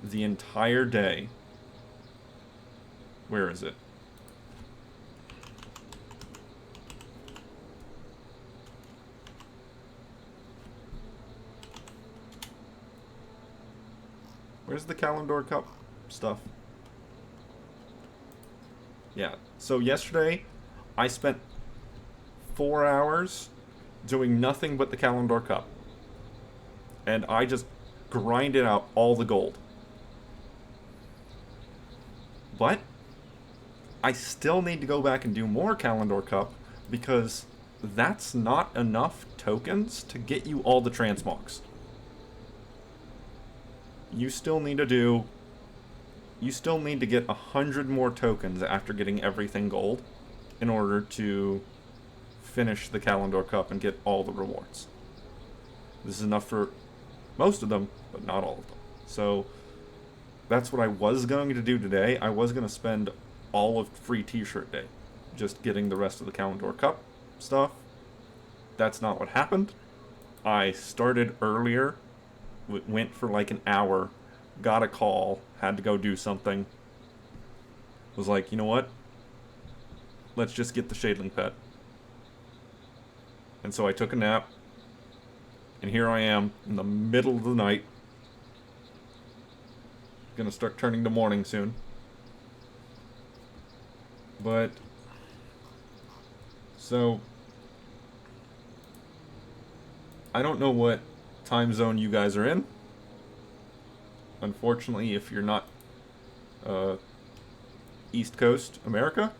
A: the entire day... Where is it? Where's the Kalimdor Cup stuff? Yeah, so yesterday I spent 4 hours doing nothing but the Kalimdor Cup. And I just grinded out all the gold. But I still need to go back and do more Kalimdor Cup because that's not enough tokens to get you all the transmogs. You still need to get 100 more tokens after getting everything gold in order to finish the Kalimdor Cup and get all the rewards. This is enough for most of them, but not all of them. So that's what I was going to do today. I was going to spend all of free t-shirt day just getting the rest of the Kalimdor Cup stuff. That's not what happened. I started earlier, went for like an hour, got a call, had to go do something. Was like, you know what? Let's just get the Shadeling pet. And so I took a nap, and here I am in the middle of the night. Gonna start turning to morning soon. But, so, I don't know what time zone you guys are in. Unfortunately, if you're not East Coast America,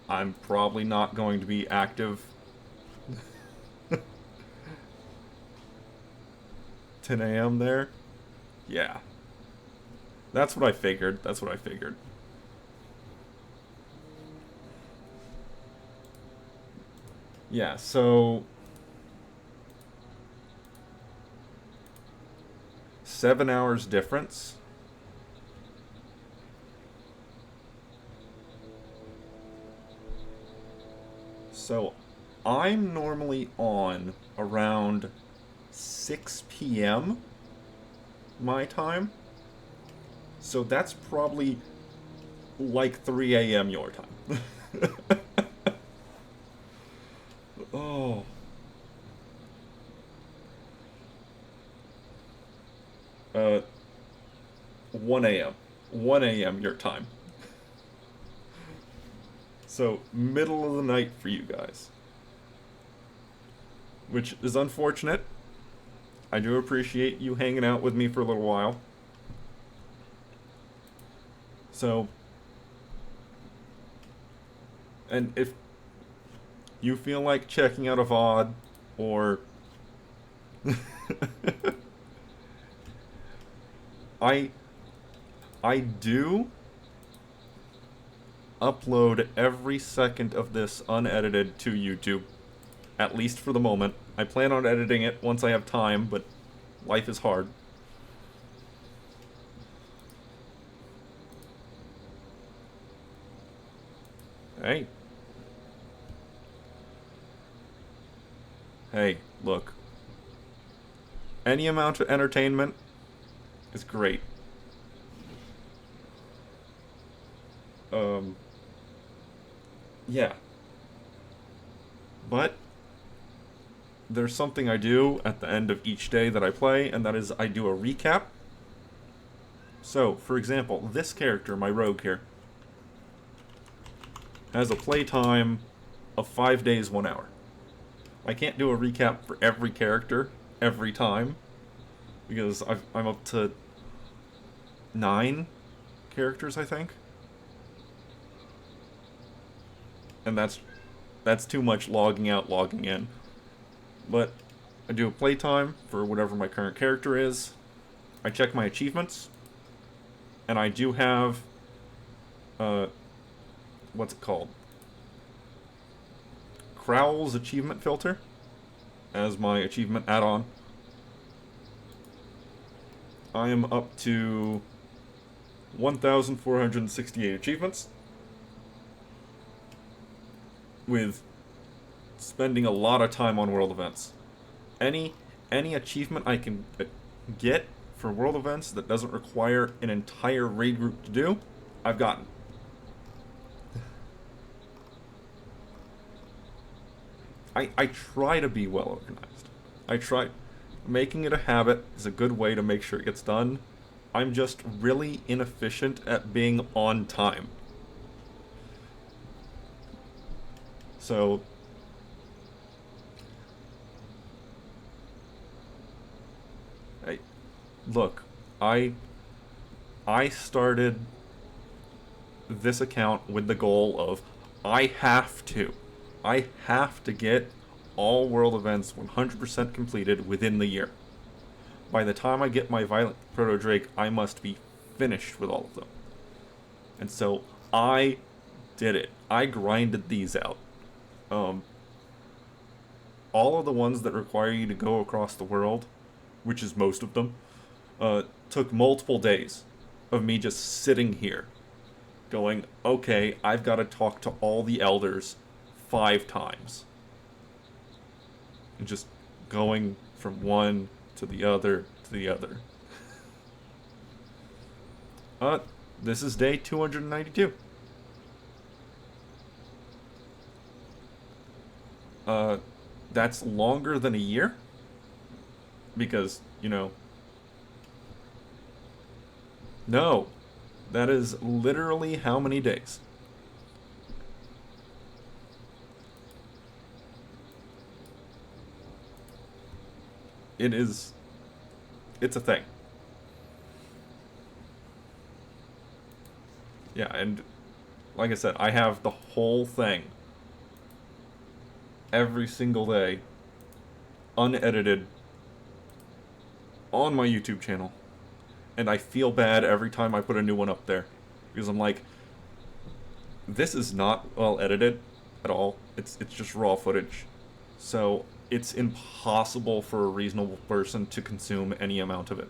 A: I'm probably not going to be active 10 a.m. there. Yeah. That's what I figured. That's what I figured. Yeah, so 7 hours difference. So I'm normally on around 6 p.m. my time. So that's probably like 3 a.m. your time. Oh. Uh, 1 a.m. 1 a.m. your time. So, middle of the night for you guys. Which is unfortunate. I do appreciate you hanging out with me for a little while. So, and if you feel like checking out a VOD, or I do upload every second of this unedited to YouTube, at least for the moment. I plan on editing it once I have time, but life is hard. Hey. Hey, look. Any amount of entertainment is great. Yeah. But there's something I do at the end of each day that I play, and that is I do a recap. So, for example, this character, my rogue here, has a playtime of 5 days, 1 hour. I can't do a recap for every character, every time, because I'm up to 9 characters, I think. And that's too much logging out, logging in. But I do a playtime for whatever my current character is. I check my achievements. And I do have, what's it called? Crowl's achievement filter as my achievement add-on. I am up to 1,468 achievements, with spending a lot of time on world events. Any achievement I can get for world events that doesn't require an entire raid group to do, I've gotten. I try to be well organized. I try. Making it a habit is a good way to make sure it gets done. I'm just really inefficient at being on time. So, hey, look, I started this account with the goal of I have to get all world events 100% completed within the year. By the time I get my Violent Proto-Drake, I must be finished with all of them. And so I did it. I grinded these out. All of the ones that require you to go across the world, which is most of them, took multiple days of me just sitting here going, okay, I've got to talk to all the elders 5 times. And just going from one to the other to the other. This is day 292. That's longer than a year. Because, you know... No. That is literally how many days? It's a thing. Yeah, and like I said, I have the whole thing every single day, unedited, on my YouTube channel. And I feel bad every time I put a new one up there. Because I'm like, this is not well edited at all. It's just raw footage. So it's impossible for a reasonable person to consume any amount of it.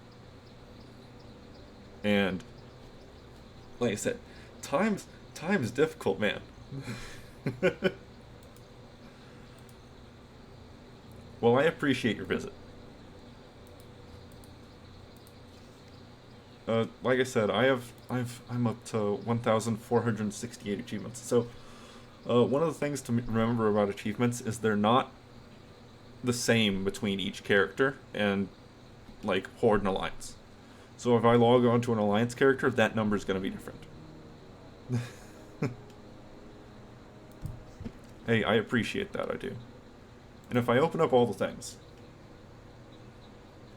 A: And like I said, time's difficult, man. Well, I appreciate your visit. Like I said, I'm up to 1,468 achievements. So, one of the things to remember about achievements is they're not the same between each character and, like, Horde and Alliance. So if I log on to an Alliance character, that number is going to be different. Hey, I appreciate that, I do. And if I open up all the things,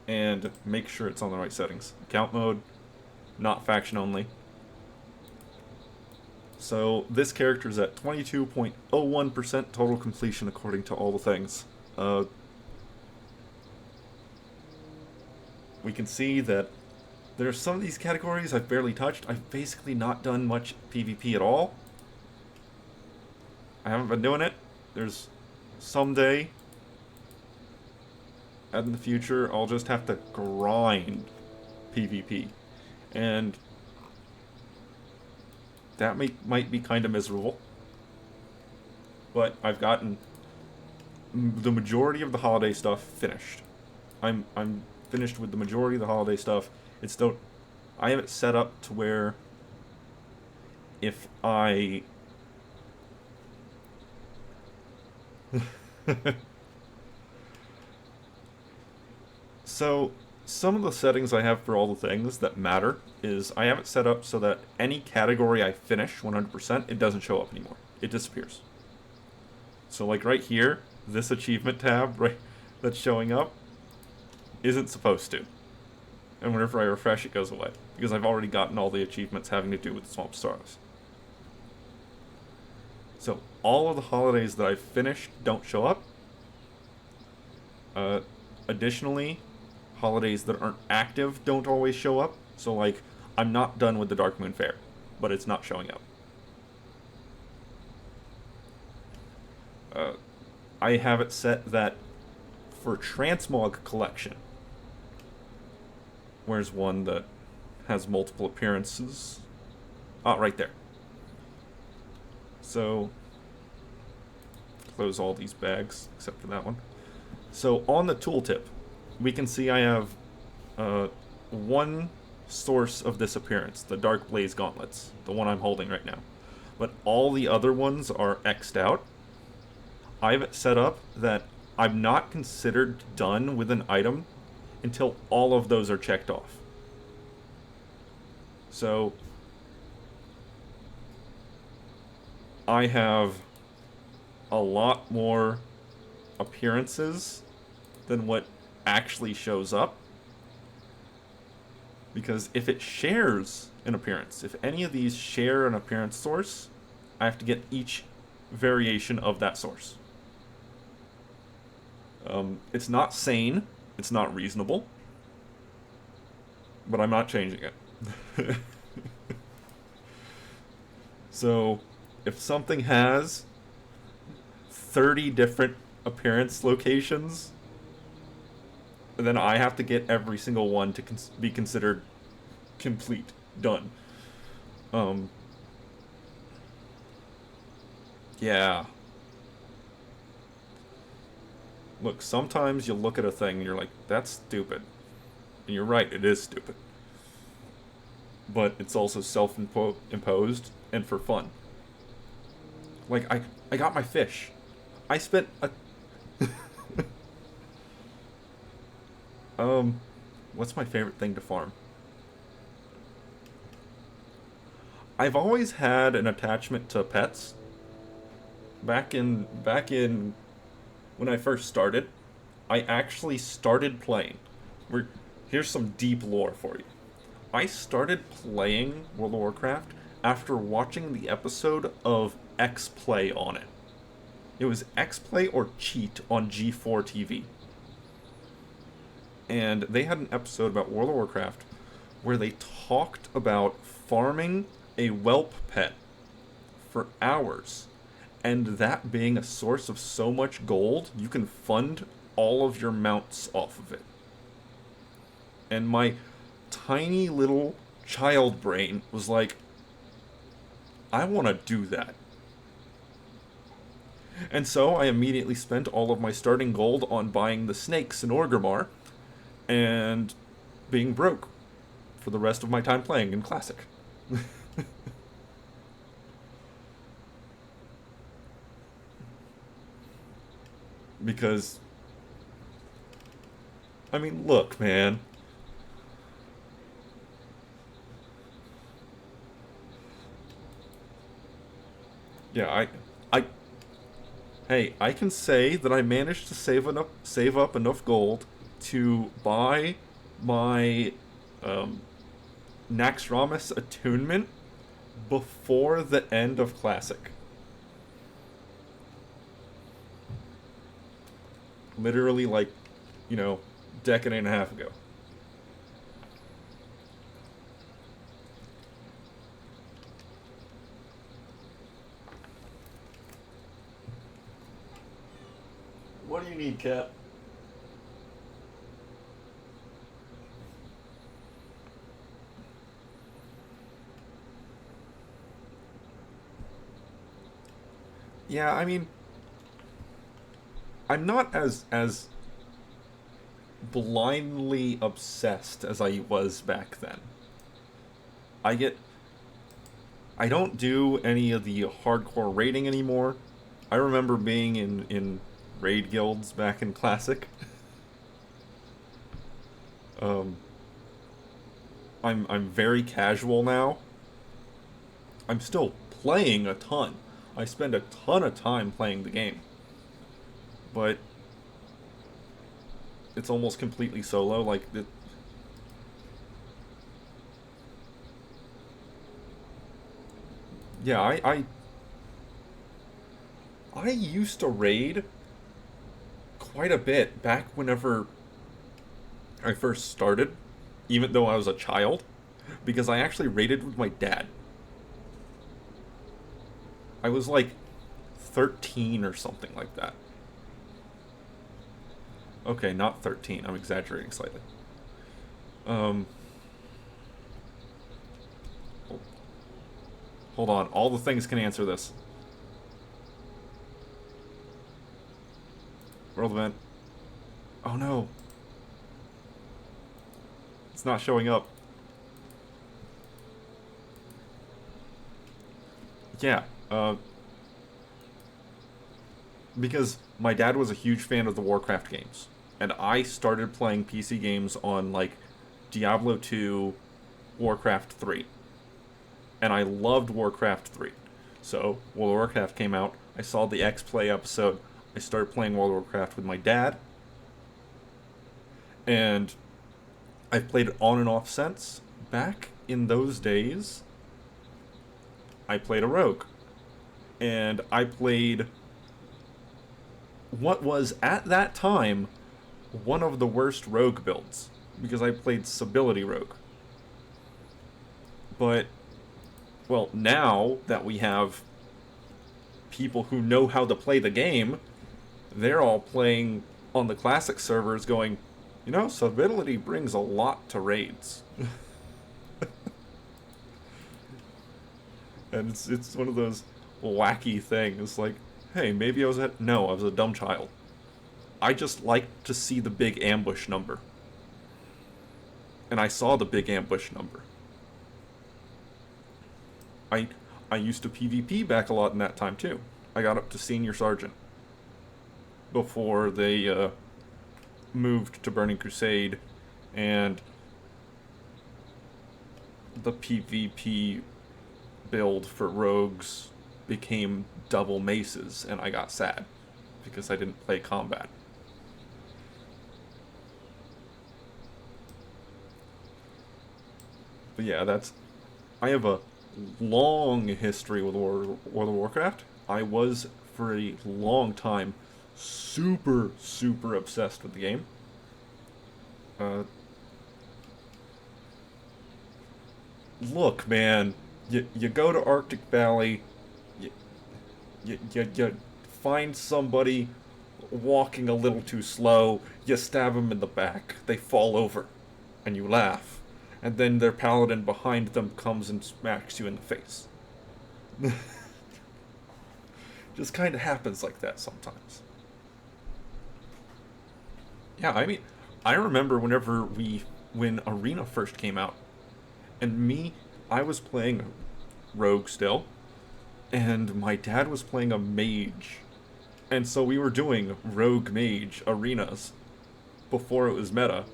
A: and make sure it's on the right settings, account mode, not faction only, So this character is at 22.01% total completion according to all the things. We can see that there's some of these categories I've barely touched. I've basically not done much PvP at all. I haven't been doing it. There's someday in the future I'll just have to grind PvP. And that might be kind of miserable. But I've gotten the majority of the holiday stuff finished. I'm finished with the majority of the holiday stuff. It's still, I have it set up to where if I so some of the settings I have for all the things that matter is I have it set up so that any category I finish 100%, it doesn't show up anymore. It disappears. So like right here, this achievement tab right that's showing up isn't supposed to. And whenever I refresh, it goes away. Because I've already gotten all the achievements having to do with Swamp Stars. So, all of the holidays that I've finished don't show up. Additionally, holidays that aren't active don't always show up. So, like, I'm not done with the Dark Moon Fair, but it's not showing up. I have it set that for Transmog Collection, where's one that has multiple appearances? Ah, right there. So, close all these bags, except for that one. So, on the tooltip, we can see I have one source of this appearance, the Dark Blaze Gauntlets, the one I'm holding right now. But all the other ones are X'd out. I have it set up that I'm not considered done with an item until all of those are checked off. So, I have a lot more appearances than what actually shows up. Because if it shares an appearance, if any of these share an appearance source, I have to get each variation of that source. It's not sane, it's not reasonable, but I'm not changing it. So, if something has 30 different appearance locations, then I have to get every single one to be considered complete, done. Yeah. Look, sometimes you look at a thing and you're like, that's stupid. And you're right, it is stupid. But it's also self-imposed and for fun. Like, I got my fish. I spent a... What's my favorite thing to farm? I've always had an attachment to pets. Back in when I first started, I actually started playing. Here's some deep lore for you. I started playing World of Warcraft after watching the episode of X-Play on it. It was X-Play or Cheat on G4 TV. And they had an episode about World of Warcraft where they talked about farming a whelp pet for hours. And that being a source of so much gold, you can fund all of your mounts off of it. And my tiny little child brain was like, I want to do that. And so I immediately spent all of my starting gold on buying the snakes in Orgrimmar and being broke for the rest of my time playing in Classic. Because, I mean, look, man. Yeah, hey, I can say that I managed to save up enough gold to buy my Naxxramas attunement before the end of Classic. Literally, like, you know, decade and a half ago. What do you need, Cat? Yeah, I mean, I'm not as blindly obsessed as I was back then. I don't do any of the hardcore raiding anymore. I remember being in raid guilds back in Classic. I'm very casual now. I'm still playing a ton. I spend a ton of time playing the game. But it's almost completely solo. Like, yeah, I used to raid quite a bit back whenever I first started, even though I was a child, because I actually raided with my dad. I was like 13 or something like that. Okay, not 13. I'm exaggerating slightly. Hold on. All the things can answer this. World event. Oh no. It's not showing up. Yeah, because my dad was a huge fan of the Warcraft games, and I started playing PC games on, like, Diablo 2, Warcraft 3, and I loved Warcraft 3. So, when Warcraft came out, I saw the X-Play episode, I started playing World of Warcraft with my dad, and I've played it on and off since. Back in those days, I played a rogue. And I played what was, at that time, one of the worst rogue builds. Because I played Civility Rogue. But, well, now that we have people who know how to play the game, they're all playing on the classic servers going, you know, Civility brings a lot to raids. And it's one of those wacky things, like, hey, maybe I was a dumb child. I just liked to see the big ambush number. And I saw the big ambush number. I used to PvP back a lot in that time too. I got up to Senior Sergeant before they moved to Burning Crusade, and the PvP build for rogues became double maces, and I got sad because I didn't play combat. But yeah, I have a long history with World of Warcraft. I was, for a long time, super, super obsessed with the game. Look, man, you go to Arctic Valley, you find somebody walking a little too slow, you stab them in the back, they fall over, and you laugh. And then their paladin behind them comes and smacks you in the face. Just kind of happens like that sometimes. Yeah, I mean, I remember when Arena first came out, and I was playing Rogue still, and my dad was playing a mage. And so we were doing Rogue Mage arenas before it was meta,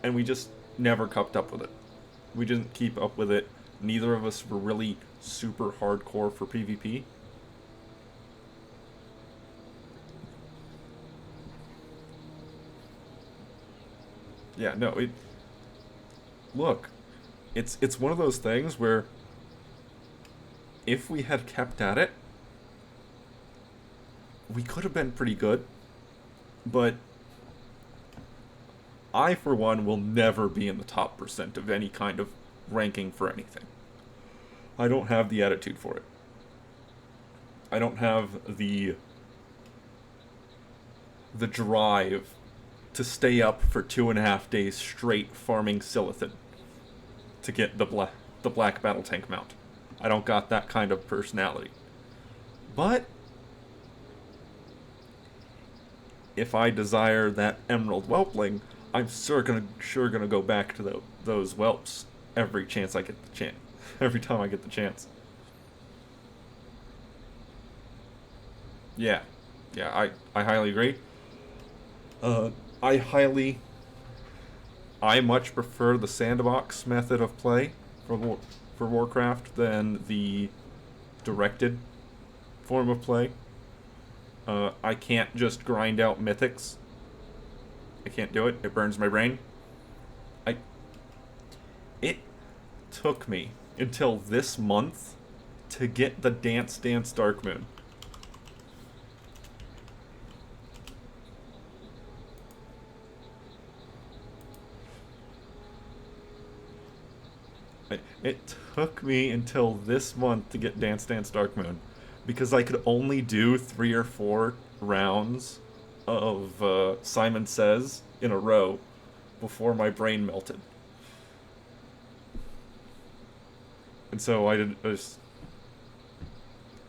A: and we just never kept up with it. We didn't keep up with it. Neither of us were really super hardcore for PvP. Yeah, no, look, it's one of those things where if we had kept at it, we could have been pretty good. But I, for one, will never be in the top % of any kind of ranking for anything. I don't have the attitude for it. I don't have the drive to stay up for 2.5 days straight farming Silithan to get the black battle tank mount. I don't got that kind of personality. But if I desire that emerald whelpling, I'm sure gonna go back to those whelps every chance I get the chance. Every time I get the chance. Yeah, I highly agree. I much prefer the sandbox method of play for Warcraft than the directed form of play. I can't just grind out mythics. I can't do it. It burns my brain. It took me until this month to get the Dance Dance Darkmoon. It took me until this month to get Dance Dance Darkmoon because I could only do 3 or 4 rounds of Simon Says in a row before my brain melted. And so I did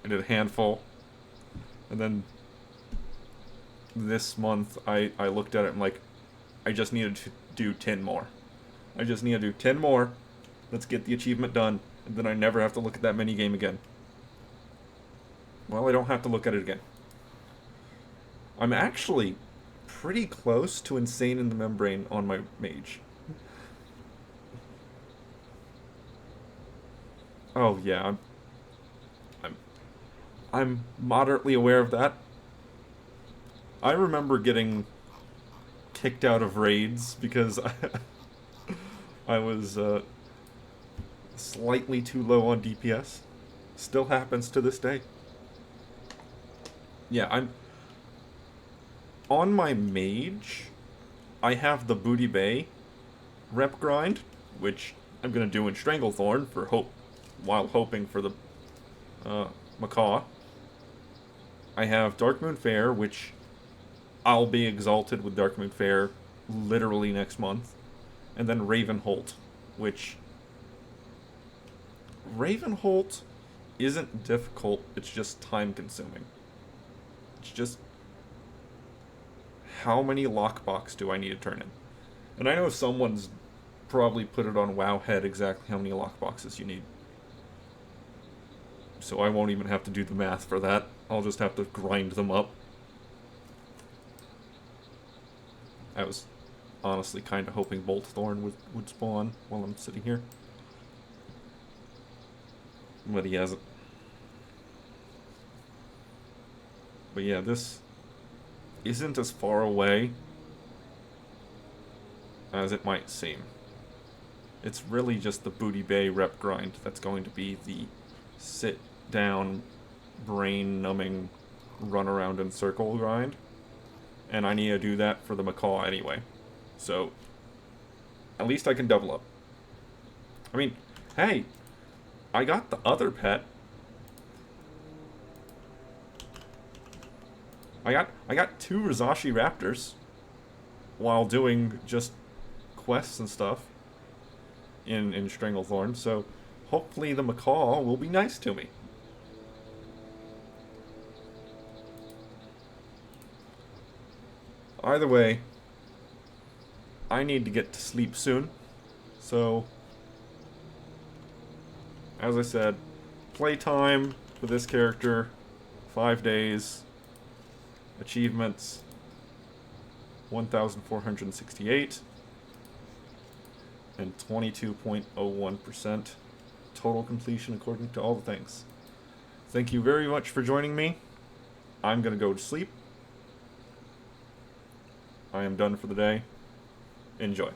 A: a handful, and then this month I looked at it and like, I just needed to do 10 more. I just need to do 10 more. Let's get the achievement done, and then I never have to look at that mini game again. Well, I don't have to look at it again. I'm actually pretty close to Insane in the Membrane on my mage. Oh yeah, I'm moderately aware of that. I remember getting kicked out of raids because I was slightly too low on DPS. Still happens to this day. Yeah, I'm on my mage. I have the Booty Bay rep grind, which I'm gonna do in Stranglethorn for while hoping for the Macaw. I have Darkmoon Fair, which I'll be exalted with Darkmoon Fair literally next month, and then Ravenholt, which Ravenholt isn't difficult, it's just time consuming. It's just how many lockbox do I need to turn in? And I know someone's probably put it on Wowhead exactly how many lockboxes you need. So I won't even have to do the math for that. I'll just have to grind them up. I was honestly kind of hoping Boltthorn would spawn while I'm sitting here. But he hasn't. But yeah, this isn't as far away as it might seem. It's really just the Booty Bay rep grind that's going to be the sit down, brain numbing, run around in circle grind. And I need to do that for the Macaw anyway. So at least I can double up. I mean, hey, I got the other pet. I got 2 Rizashi Raptors while doing just quests and stuff in Stranglethorn, so hopefully the Macaw will be nice to me. Either way, I need to get to sleep soon, so as I said, playtime for this character, 5 days, achievements, 1,468, and 22.01% total completion according to all the things. Thank you very much for joining me. I'm gonna go to sleep. I am done for the day. Enjoy.